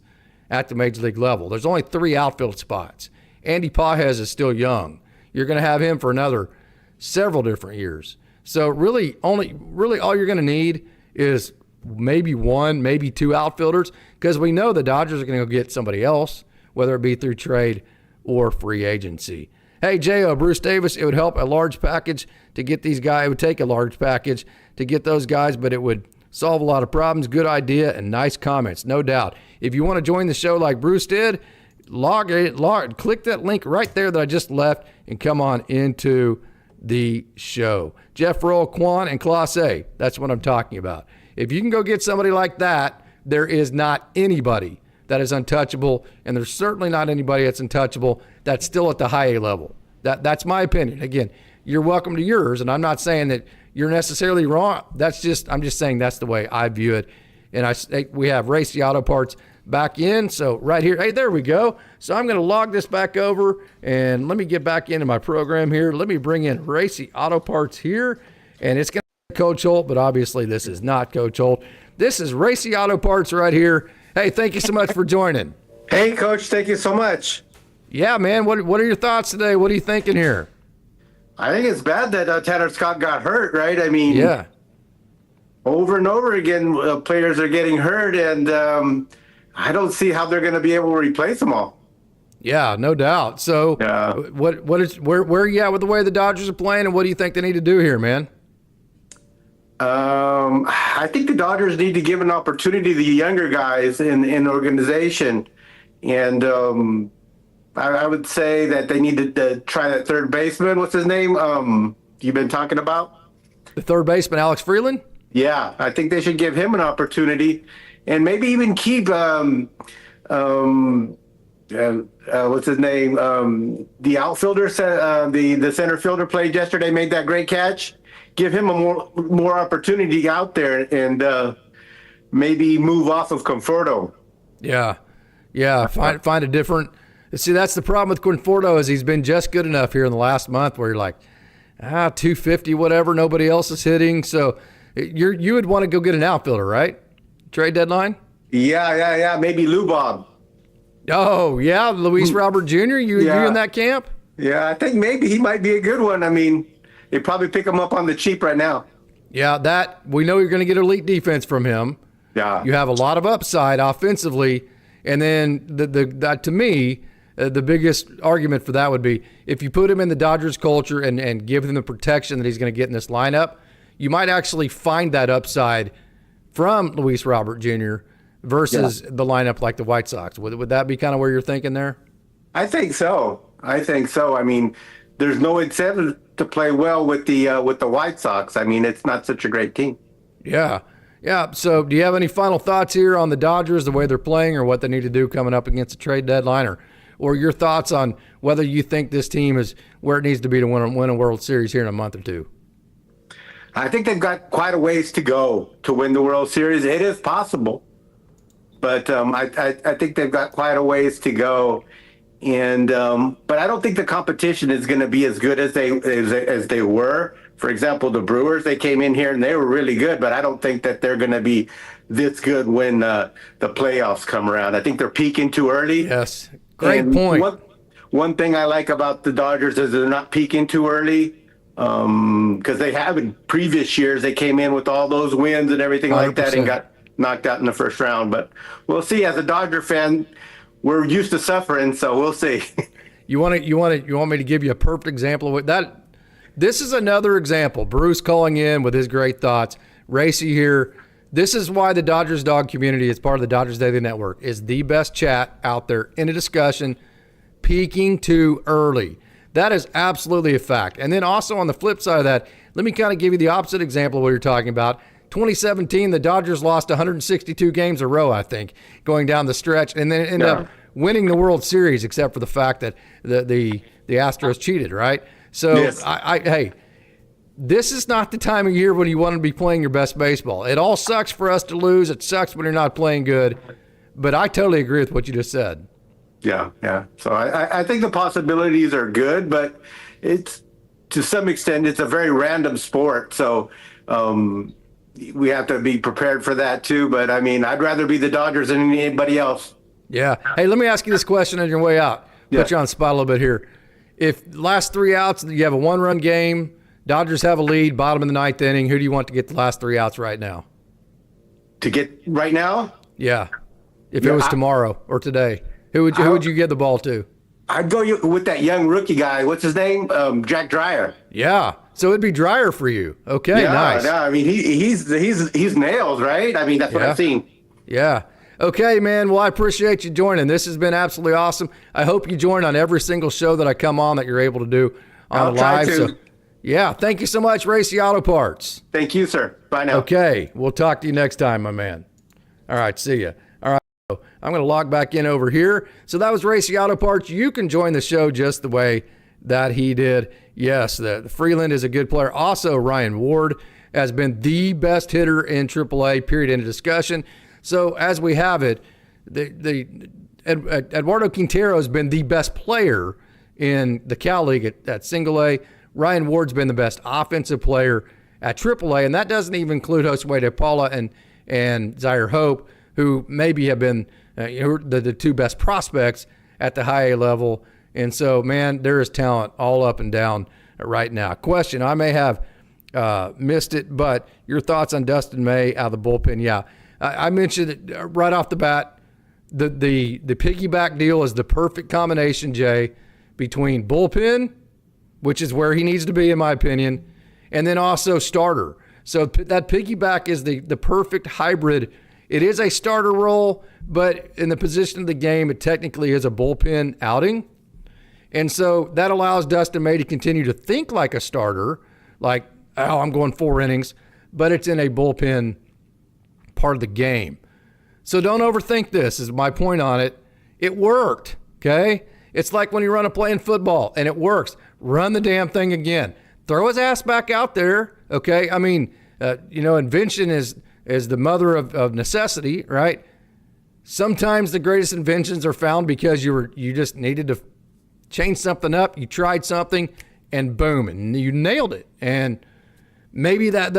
at the major league level. There's only 3 outfield spots. Andy Pages is still young. You're going to have him for another several different years. So really all you're going to need is maybe 1, maybe 2 outfielders, because we know the Dodgers are going to go get somebody else, whether it be through trade or free agency. Hey, J.O., Bruce Davis, it would help a large package to get these guys. It would take a large package to get those guys, but it would solve a lot of problems. Good idea and nice comments, no doubt. If you want to join the show like Bruce did, click that link right there that I just left and come on into the show. Jeff Roll, Quan, and Class A. That's what I'm talking about. If you can go get somebody like that, there is not anybody that is untouchable, and there's certainly not anybody that's untouchable that's still at the high A level. That's my opinion. Again, you're welcome to yours, and I'm not saying that you're necessarily wrong. I'm just saying that's the way I view it. And we have Racy Auto Parts, back in. So right here, hey, there we go. So I'm going to log this back over, and let me get back into my program here. Let me bring in Racy Auto Parts here, and it's going to be Coach Holt, but obviously this is not Coach Holt. This is Racy Auto Parts right here. Hey, thank you so much for joining. Hey, Coach, thank you so much. Yeah, man, what are your thoughts today? What are you thinking here? I think it's bad that Tanner Scott got hurt, right? I mean, Yeah. Over and over again, players are getting hurt, and I don't see how they're going to be able to replace them all. Yeah, no doubt. So, Yeah. where are you at with the way the Dodgers are playing, and what do you think they need to do here, man? I think the Dodgers need to give an opportunity to the younger guys in the organization, and I would say that they need to try that third baseman. What's his name? You've been talking about? The third baseman, Alex Freeman? Yeah, I think they should give him an opportunity, and maybe even keep what's his name? The outfielder, the center fielder played yesterday, made that great catch. Give him a more opportunity out there, and maybe move off of Conforto. Yeah. Find a different. See, that's the problem with Conforto, is he's been just good enough here in the last month where you're like, 250, whatever. Nobody else is hitting, so you would want to go get an outfielder, right? Trade deadline? Yeah. Maybe Lou Bob. Oh, yeah, Luis Robert Jr., you in that camp? Yeah, I think maybe he might be a good one. I mean, they probably pick him up on the cheap right now. Yeah, we know you're going to get elite defense from him. Yeah. You have a lot of upside offensively, and then to me, the biggest argument for that would be if you put him in the Dodgers culture and give him the protection that he's going to get in this lineup, you might actually find that upside from Luis Robert Jr. versus the lineup like the White Sox. Would that be kind of where you're thinking there? I think so. I mean, there's no incentive to play well with the White Sox. I mean, it's not such a great team. Yeah. So do you have any final thoughts here on the Dodgers, the way they're playing, or what they need to do coming up against the trade deadline, or your thoughts on whether you think this team is where it needs to be to win a World Series here in a month or two? I think they've got quite a ways to go to win the World Series. It is possible, but I think they've got quite a ways to go. And but I don't think the competition is going to be as good as they were. For example, the Brewers, they came in here and they were really good, but I don't think that they're going to be this good when the playoffs come around. I think they're peaking too early. Yes, great point. One thing I like about the Dodgers is they're not peaking too early, because they have in previous years. They came in with all those wins and everything 100%. Like that and got knocked out in the first round. But we'll see. As a Dodger fan, we're used to suffering, so we'll see. You want me to give you a perfect example of what that? This is another example. Bruce calling in with his great thoughts. Racy here. This is why the Dodgers Dog community, as part of the Dodgers Daily Network, is the best chat out there in a discussion. Peaking too early. That is absolutely a fact. And then also on the flip side of that, let me kind of give you the opposite example of what you're talking about. 2017, the Dodgers lost 162 games in a row, I think, going down the stretch, and then ended up winning the World Series, except for the fact that the Astros cheated, right? So, yes. Hey, this is not the time of year when you want to be playing your best baseball. It all sucks for us to lose. It sucks when you're not playing good. But I totally agree with what you just said. Yeah. So I think the possibilities are good, but it's to some extent it's a very random sport. So we have to be prepared for that too. But I mean, I'd rather be the Dodgers than anybody else. Yeah. Hey, let me ask you this question on your way out. Put you on the spot a little bit here. If last 3 outs, you have a one-run game, Dodgers have a lead, bottom of the ninth inning, who do you want to get the last 3 outs right now? To get right now? Yeah. If it was tomorrow or today. Who would you give the ball to? I'd go with that young rookie guy. What's his name? Jack Dreyer. Yeah. So it'd be Dreyer for you. Okay, nice. Yeah, I mean, he's nails, right? I mean, that's what I've seen. Yeah. Okay, man. Well, I appreciate you joining. This has been absolutely awesome. I hope you join on every single show that I come on that you're able to do on the live. So, yeah. Thank you so much, Racy Auto Parts. Thank you, sir. Bye now. Okay. We'll talk to you next time, my man. All right. See ya. All right. I'm going to log back in over here. So that was Racy Auto Parts. You can join the show just the way that he did. Yes, the Freeland is a good player. Also, Ryan Ward has been the best hitter in AAA, period, end of discussion. So as we have it, Eduardo Quintero has been the best player in the Cal League at single A. Ryan Ward's been the best offensive player at triple A, and that doesn't even include Josue De Paula and Zaire Hope, who maybe have been the two best prospects at the high A level. And so, man, there is talent all up and down right now. Question, I may have missed it, but your thoughts on Dustin May out of the bullpen? Yeah, I mentioned it right off the bat. The piggyback deal is the perfect combination, Jay, between bullpen, which is where he needs to be in my opinion, and then also starter. So that piggyback is the perfect hybrid. It is a starter role, but in the position of the game, it technically is a bullpen outing. And so that allows Dustin May to continue to think like a starter, like, oh, I'm going 4 innings, but it's in a bullpen part of the game. So don't overthink this, is my point on it. It worked, okay? It's like when you run a play in football, and it works. Run the damn thing again. Throw his ass back out there, okay? I mean, invention is the mother of necessity, right? Sometimes the greatest inventions are found because you just needed to change something up. You tried something, and boom, and you nailed it. And maybe that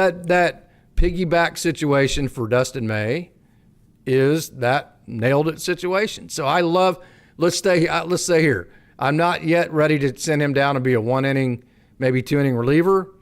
piggyback situation for Dustin May is that nailed it situation. So I love. Let's stay here. I'm not yet ready to send him down and be a 1 inning, maybe 2 inning reliever.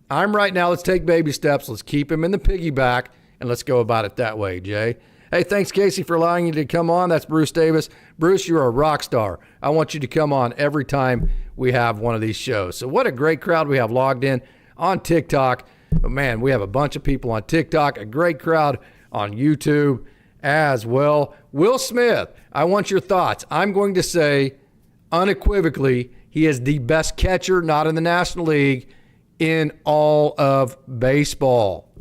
I'm right now. Let's take baby steps. Let's keep him in the piggyback, and let's go about it that way, Jay. Hey, thanks, Casey, for allowing you to come on. That's Bruce Davis. Bruce, you're a rock star. I want you to come on every time we have one of these shows. So what a great crowd we have logged in on TikTok. Oh, man, we have a bunch of people on TikTok, a great crowd on YouTube as well. Will Smith, I want your thoughts. I'm going to say unequivocally he is the best catcher, not in the National League, in all of baseball.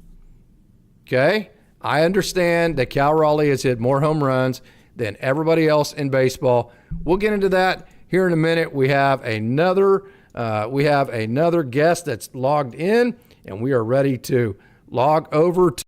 Okay? I understand that Cal Raleigh has hit more home runs than everybody else in baseball. We'll get into that here in a minute. We have another guest that's logged in, and we are ready to log over to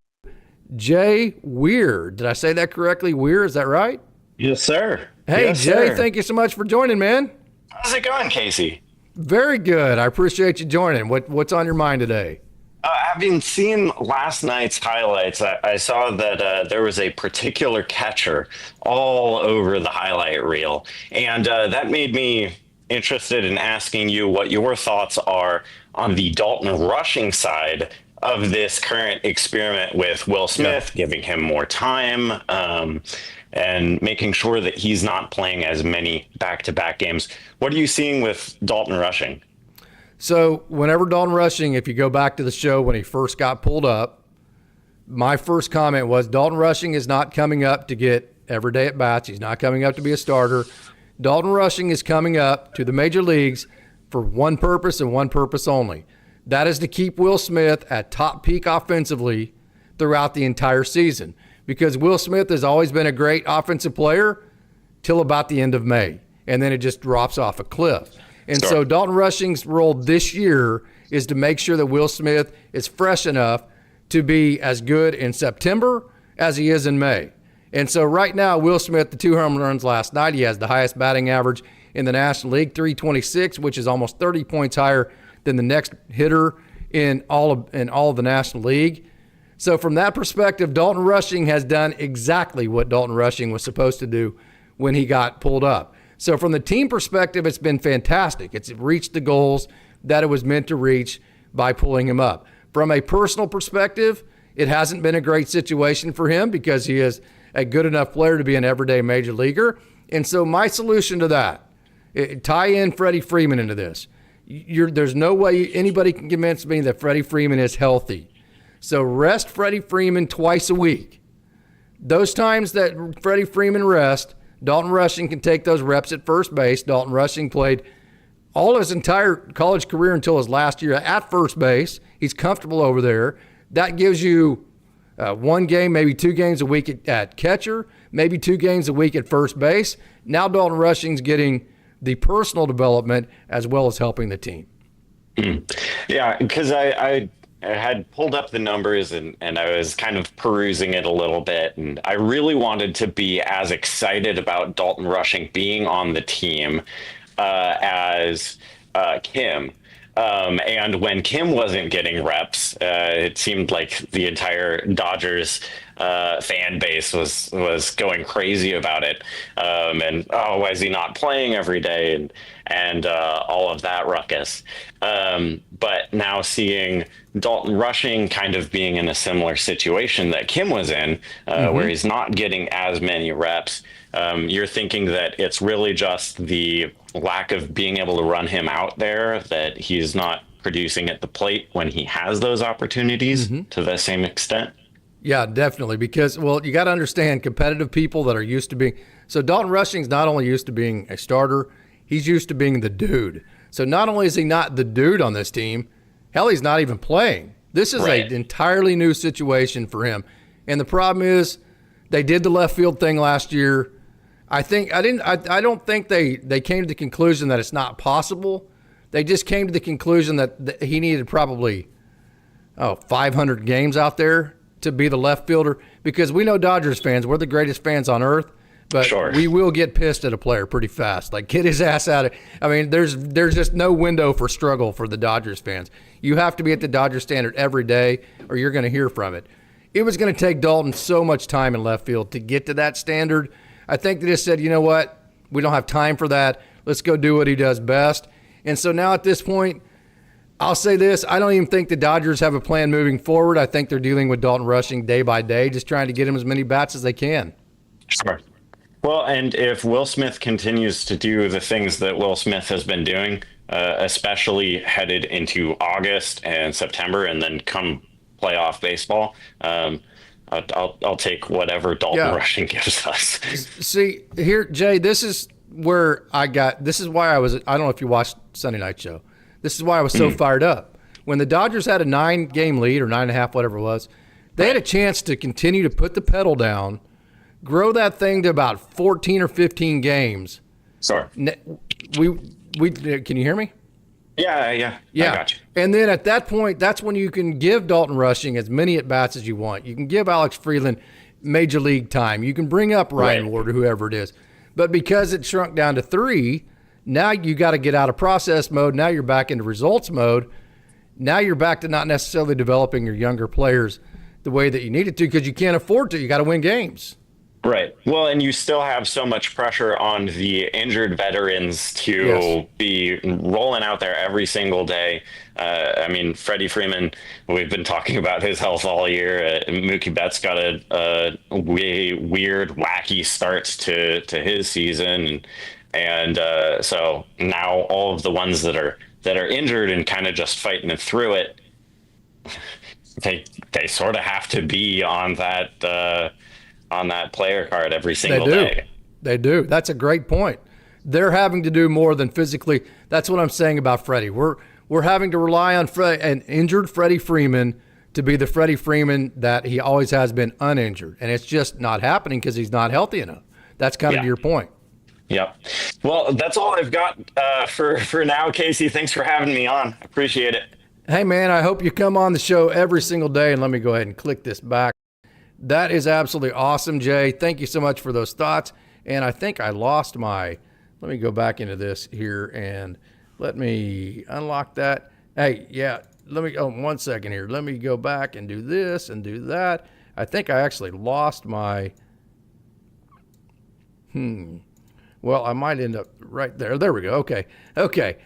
Jay Weir. Did I say that correctly? Weir, is that right? Yes, sir. Hey, yes, Jay, sir. Thank you so much for joining, man. How's it going, Casey? Very good. I appreciate you joining. What's on your mind today? Having seen last night's highlights, I saw that there was a particular catcher all over the highlight reel, and that made me interested in asking you what your thoughts are on the Dalton Rushing side of this current experiment with Will Smith, giving him more time and making sure that he's not playing as many back-to-back games. What are you seeing with Dalton Rushing? So whenever Dalton Rushing, if you go back to the show when he first got pulled up, my first comment was Dalton Rushing is not coming up to get everyday at-bats. He's not coming up to be a starter. Dalton Rushing is coming up to the major leagues for one purpose and one purpose only. That is to keep Will Smith at top peak offensively throughout the entire season, because Will Smith has always been a great offensive player till about the end of May, and then it just drops off a cliff. And so Dalton Rushing's role this year is to make sure that Will Smith is fresh enough to be as good in September as he is in May. And so right now, Will Smith, the 2 home runs last night, he has the highest batting average in the National League, 326, which is almost 30 points higher than the next hitter in all of the National League. So from that perspective, Dalton Rushing has done exactly what Dalton Rushing was supposed to do when he got pulled up. So from the team perspective, it's been fantastic. It's reached the goals that it was meant to reach by pulling him up. From a personal perspective, it hasn't been a great situation for him because he is a good enough player to be an everyday major leaguer. And so my solution to that, tie in Freddie Freeman into this. There's no way anybody can convince me that Freddie Freeman is healthy. So rest Freddie Freeman twice a week. Those times that Freddie Freeman rests, Dalton Rushing can take those reps at first base. Dalton Rushing played all of his entire college career until his last year at first base. He's comfortable over there. That gives you 1 game, maybe 2 games a week at catcher, maybe 2 games a week at first base. Now Dalton Rushing's getting the personal development as well as helping the team. Yeah, because I had pulled up the numbers and I was kind of perusing it a little bit, and I really wanted to be as excited about Dalton Rushing being on the team as Kim. And when Kim wasn't getting reps, it seemed like the entire Dodgers fan base was going crazy about it. And why is he not playing every day? And all of that ruckus. But now seeing Dalton Rushing kind of being in a similar situation that Kim was in, where he's not getting as many reps, you're thinking that it's really just the lack of being able to run him out there, that he's not producing at the plate when he has those opportunities to the same extent? Yeah, definitely. Because, well, you got to understand competitive people that are used to being. So Dalton Rushing's not only used to being a starter, he's used to being the dude. So not only is he not the dude on this team, hell, he's not even playing. This is an entirely new situation for him. And the problem is they did the left field thing last year. I don't think they came to the conclusion that it's not possible. They just came to the conclusion that he needed probably 500 games out there to be the left fielder, because we know Dodgers fans, we're the greatest fans on earth, but we will get pissed at a player pretty fast. Like, get his ass out of. I mean, there's just no window for struggle for the Dodgers fans. You have to be at the Dodgers standard every day, or you're going to hear from it. It was going to take Dalton so much time in left field to get to that standard. I think they just said, you know what, we don't have time for that. Let's go do what he does best. And so now at this point, I'll say this, I don't even think the Dodgers have a plan moving forward. I think they're dealing with Dalton Rushing day by day, just trying to get him as many bats as they can. Sure. Well, and if Will Smith continues to do the things that Will Smith has been doing, especially headed into August and September and then come playoff baseball, I'll take whatever Dalton Rushing gives us. See, here, Jay, this is why I don't know if you watched Sunday Night Show. This is why I was so fired up. When the Dodgers had a 9-game lead, or 9.5, whatever it was, they had a chance to continue to put the pedal down, grow that thing to about 14 or 15 games. Sorry. Can you hear me? Yeah. I got you. And then at that point, that's when you can give Dalton Rushing as many at-bats as you want. You can give Alex Freeland major league time. You can bring up Ryan Ward or whoever it is. But because it shrunk down to 3, now you got to get out of process mode. Now you're back into results mode. Now you're back to not necessarily developing your younger players the way that you needed to, because you can't afford to. You got to win games. Right. Well, and you still have so much pressure on the injured veterans to be rolling out there every single day. I mean, Freddie Freeman, we've been talking about his health all year. Mookie Betts got a weird, wacky start to his season. And so now all of the ones that are injured and kind of just fighting through it, they sort of have to be on that player card every single day. They do. That's a great point. They're having to do more than physically. That's what I'm saying about Freddie. We're having to rely on an injured Freddie Freeman to be the Freddie Freeman that he always has been, uninjured, and it's just not happening because he's not healthy enough. That's kind of your point. Yep. Well, that's all I've got for now, Casey. Thanks for having me on. I appreciate it. Hey, man, I hope you come on the show every single day. And let me go ahead and click this back. That is absolutely awesome, Jay. Thank you so much for those thoughts. And I think I lost let me go back into this here and let me unlock that. Hey, yeah, 1 second here. Let me go back and do this and do that. I think I actually lost my, well, I might end up right there. There we go. Okay.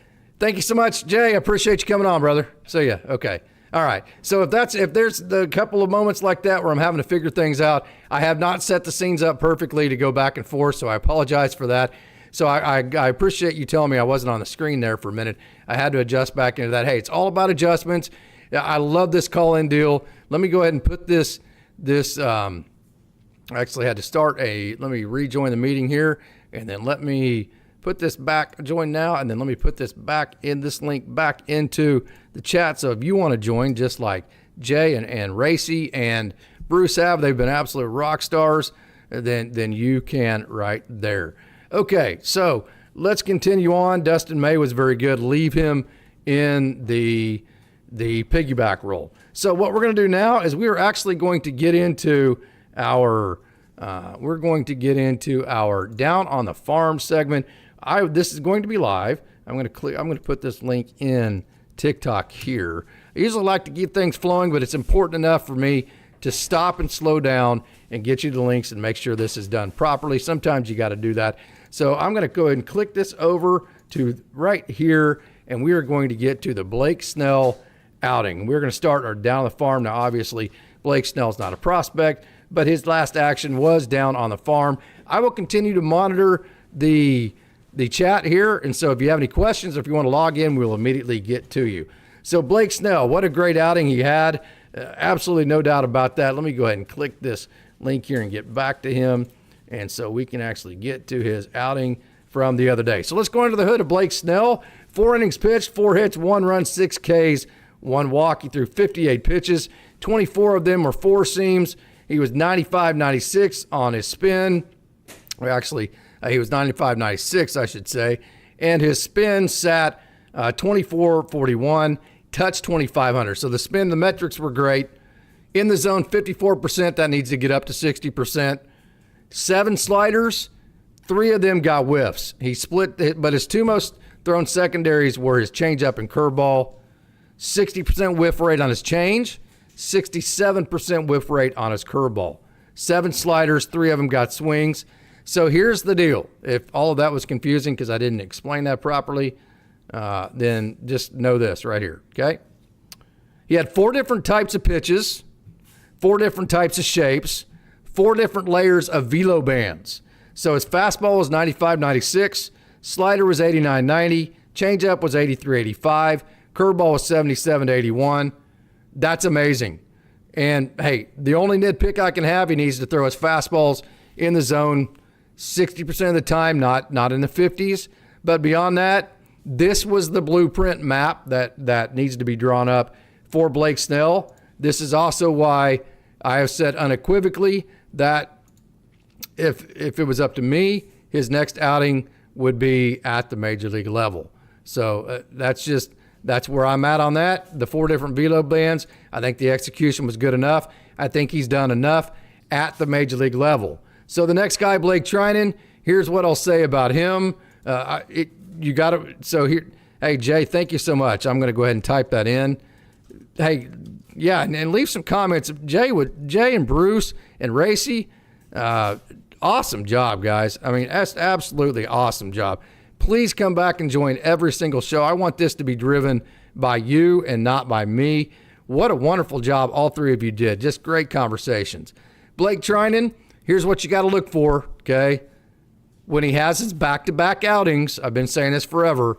Thank you so much, Jay. I appreciate you coming on, brother. See ya. Okay. All right. So if there's the couple of moments like that where I'm having to figure things out, I have not set the scenes up perfectly to go back and forth, so I apologize for that. So I appreciate you telling me I wasn't on the screen there for a minute. I had to adjust back into that. Hey, it's all about adjustments. I love this call-in deal. Let me go ahead and put this I actually had to let me rejoin the meeting here, and then let me put this back, join now, and then let me put this back in this link back into the chat. So if you want to join, just like Jay and Racy and Bruce have, they've been absolute rock stars, then you can right there. Okay, so let's continue on. Dustin May was very good. Leave him in the the piggyback role. So what we're going to do now is we are actually going to get into our down on the farm segment. This is going to be live. I'm going to put this link in TikTok here. I usually like to keep things flowing, but it's important enough for me to stop and slow down and get you the links and make sure this is done properly. Sometimes you got to do that. So I'm going to go ahead and click this over to right here, and we are going to get to the Blake Snell outing. We're going to start our down on the farm. Now, obviously, Blake Snell's not a prospect, but his last action was down on the farm. I will continue to monitor the chat here, and so if you have any questions or if you want to log in, we'll immediately get to you. So Blake Snell, what a great outing he had. Absolutely no doubt about that. Let me go ahead and click this link here and get back to him, and so we can actually get to his outing from the other day. So let's go into the hood of Blake Snell. 4 innings pitched, 4 hits, 1 run, 6 Ks, 1 walk. He threw 58 pitches. 24 of them were 4 seams. He was 95-96 on his spin. Or actually, he was 95-96, I should say. And his spin sat 24-41, touched 2,500. So the spin, the metrics were great. In the zone, 54%. That needs to get up to 60%. 7 sliders, 3 of them got whiffs. He split, but his 2 most thrown secondaries were his changeup and curveball. 60% whiff rate on his change, 67% whiff rate on his curveball. 7 sliders, 3 of them got swings. So here's the deal. If all of that was confusing because I didn't explain that properly, then just know this right here, okay? He had 4 different types of pitches, 4 different types of shapes, 4 different layers of velo bands. So his fastball was 95-96, slider was 89-90, changeup was 83-85, curveball was 77-81. That's amazing. And, hey, the only nitpick I can have, he needs to throw his fastballs in the zone 60% of the time, not in the 50s. But beyond that, this was the blueprint map that needs to be drawn up for Blake Snell. This is also why I have said unequivocally that if it was up to me, his next outing would be at the major league level. So that's where I'm at on that. The 4 different velo bands, I think the execution was good enough. I think he's done enough at the major league level. So the next guy, Blake Treinen, here's what I'll say about him. Hey, Jay, thank you so much. I'm going to go ahead and type that in. Hey, yeah, and leave some comments. Jay and Bruce and Racy, awesome job, guys. I mean, that's absolutely awesome job. Please come back and join every single show. I want this to be driven by you and not by me. What a wonderful job all 3 of you did. Just great conversations. Blake Treinen, here's what you got to look for, okay? When he has his back-to-back outings, I've been saying this forever,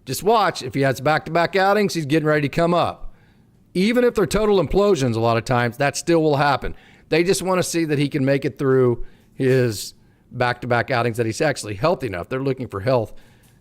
just watch. If he has back-to-back outings, he's getting ready to come up. Even if they're total implosions a lot of times, that still will happen. They just want to see that he can make it through his back-to-back outings, that he's actually healthy enough. They're looking for health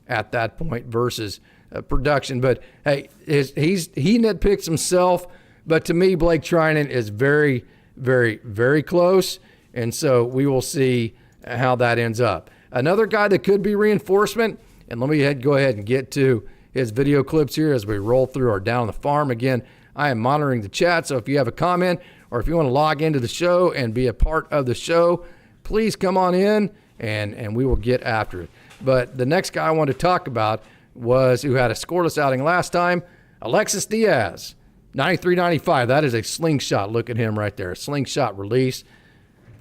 at that point versus production. But, hey, he nitpicks himself. But to me, Blake Treinen is very, very, very close. And so we will see how that ends up. Another guy that could be reinforcement, and let me go ahead and get to his video clips here as we roll through our Down on the Farm. Again, I am monitoring the chat, so if you have a comment or if you want to log into the show and be a part of the show, please come on in and we will get after it. But the next guy I want to talk about was who had a scoreless outing last time, Alexis Diaz, 93-95. That is a slingshot. Look at him right there, a slingshot release.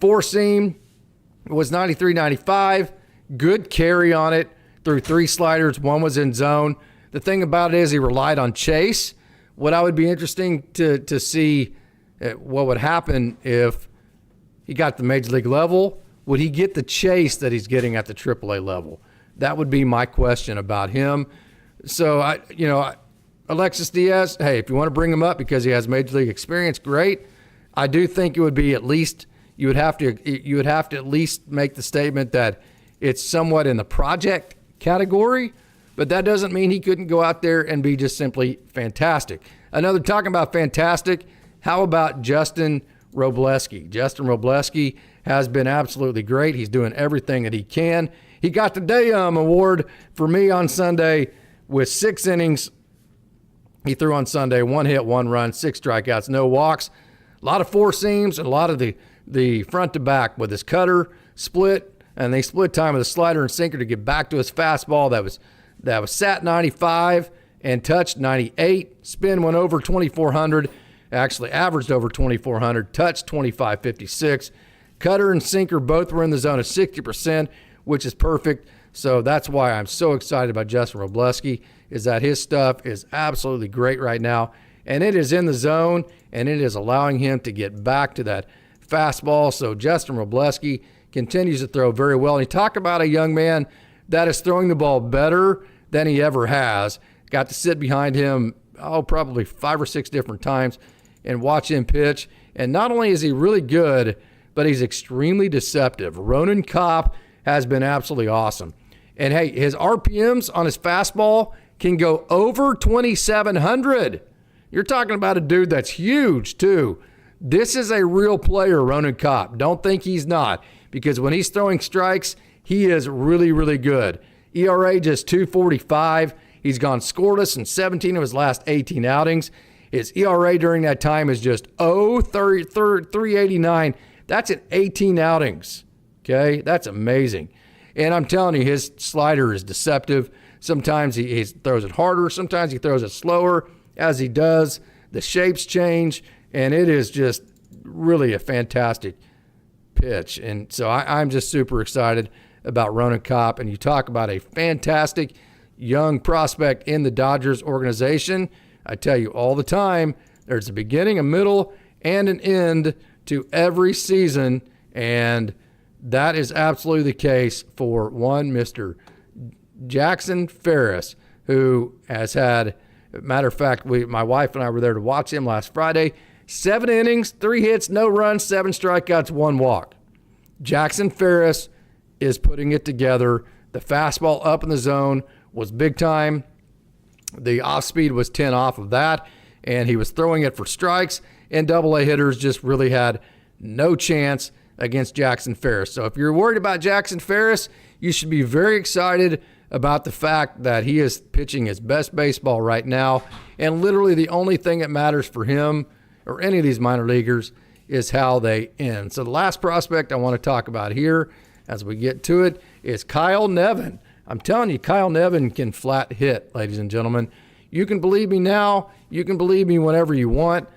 4-seam was 93-95. Good carry on it. Threw 3 sliders. 1 was in zone. The thing about it is he relied on chase. What I would be interesting to see what would happen if he got the major league level. Would he get the chase that he's getting at the AAA level? That would be my question about him. So, Alexis Diaz, hey, if you want to bring him up because he has major league experience, great. I do think it would be at least you would have to at least make the statement that it's somewhat in the project category, but that doesn't mean he couldn't go out there and be just simply fantastic. Talking about fantastic, how about Justin Robleski? Justin Robleski has been absolutely great. He's doing everything that he can. He got the Day award for me on Sunday with 6 innings, He threw on Sunday, 1 hit, 1 run, 6 strikeouts, no walks. A lot of four seams and a lot of the front to back with his cutter split, and they split time with a slider and sinker to get back to his fastball that was sat 95 and touched 98. Spin went over 2,400, actually averaged over 2,400, touched 2,556. Cutter and sinker both were in the zone of 60%, which is perfect. So that's why I'm so excited about Justin Robleski, is that his stuff is absolutely great right now. And it is in the zone, and it is allowing him to get back to that fastball. So Justin Robleski continues to throw very well. And you talk about a young man that is throwing the ball better than he ever has. Got to sit behind him, probably 5 or 6 different times and watch him pitch. And not only is he really good, but he's extremely deceptive. Ronan Kopp has been absolutely awesome. And hey, his RPMs on his fastball can go over 2,700. You're talking about a dude that's huge, too. This is a real player, Ronan Kopp. Don't think he's not, because when he's throwing strikes, he is really, really good. ERA just 2.45. He's gone scoreless in 17 of his last 18 outings. His ERA during that time is just 3.89. That's at 18 outings. Okay, that's amazing. And I'm telling you, his slider is deceptive. Sometimes he throws it harder. Sometimes he throws it slower. As he does, the shapes change, and it is just really a fantastic pitch. And so I'm just super excited about Ronan Kopp. And you talk about a fantastic young prospect in the Dodgers organization. I tell you all the time, there's a beginning, a middle, and an end to every season, and that is absolutely the case for one Mr. Jackson Ferris, who has had, matter of fact, my wife and I were there to watch him last Friday. 7 innings, 3 hits, no runs, 7 strikeouts, 1 walk. Jackson Ferris is putting it together. The fastball up in the zone was big time. The off speed was 10 off of that, and he was throwing it for strikes, and AA hitters just really had no chance against Jackson Ferris. So if you're worried about Jackson Ferris, you should be very excited about the fact that he is pitching his best baseball right now, and literally the only thing that matters for him or any of these minor leaguers is how they end. So the last prospect I want to talk about here as we get to it is Kyle Nevin. I'm telling you, Kyle Nevin can flat hit, ladies and gentlemen. You can believe me now. You can believe me whenever you want.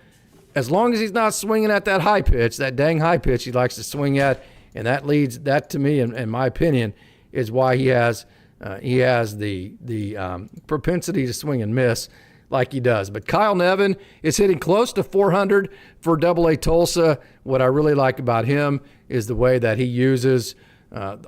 As long as he's not swinging at that high pitch, that dang high pitch he likes to swing at, and that to me, in my opinion, is why he has the propensity to swing and miss like he does. But Kyle Nevin is hitting close to 400 for AA Tulsa. What I really like about him is the way that he uses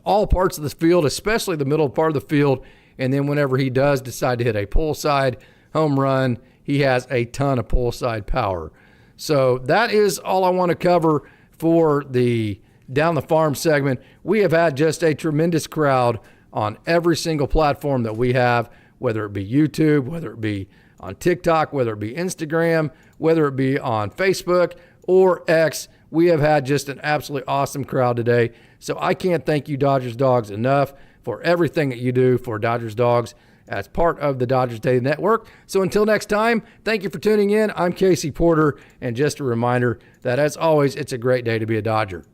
all parts of the field, especially the middle part of the field. And then whenever he does decide to hit a pull side home run, he has a ton of pull side power. So that is all I want to cover for the Down the Farm segment. We have had just a tremendous crowd on every single platform that we have, whether it be YouTube, whether it be on TikTok, whether it be Instagram, whether it be on Facebook or X. We have had just an absolutely awesome crowd today. So I can't thank you, Dodgers Dogs, enough for everything that you do for Dodgers Dogs as part of the Dodgers Daily Network. So until next time, thank you for tuning in. I'm Casey Porter, and just a reminder that, as always, it's a great day to be a Dodger.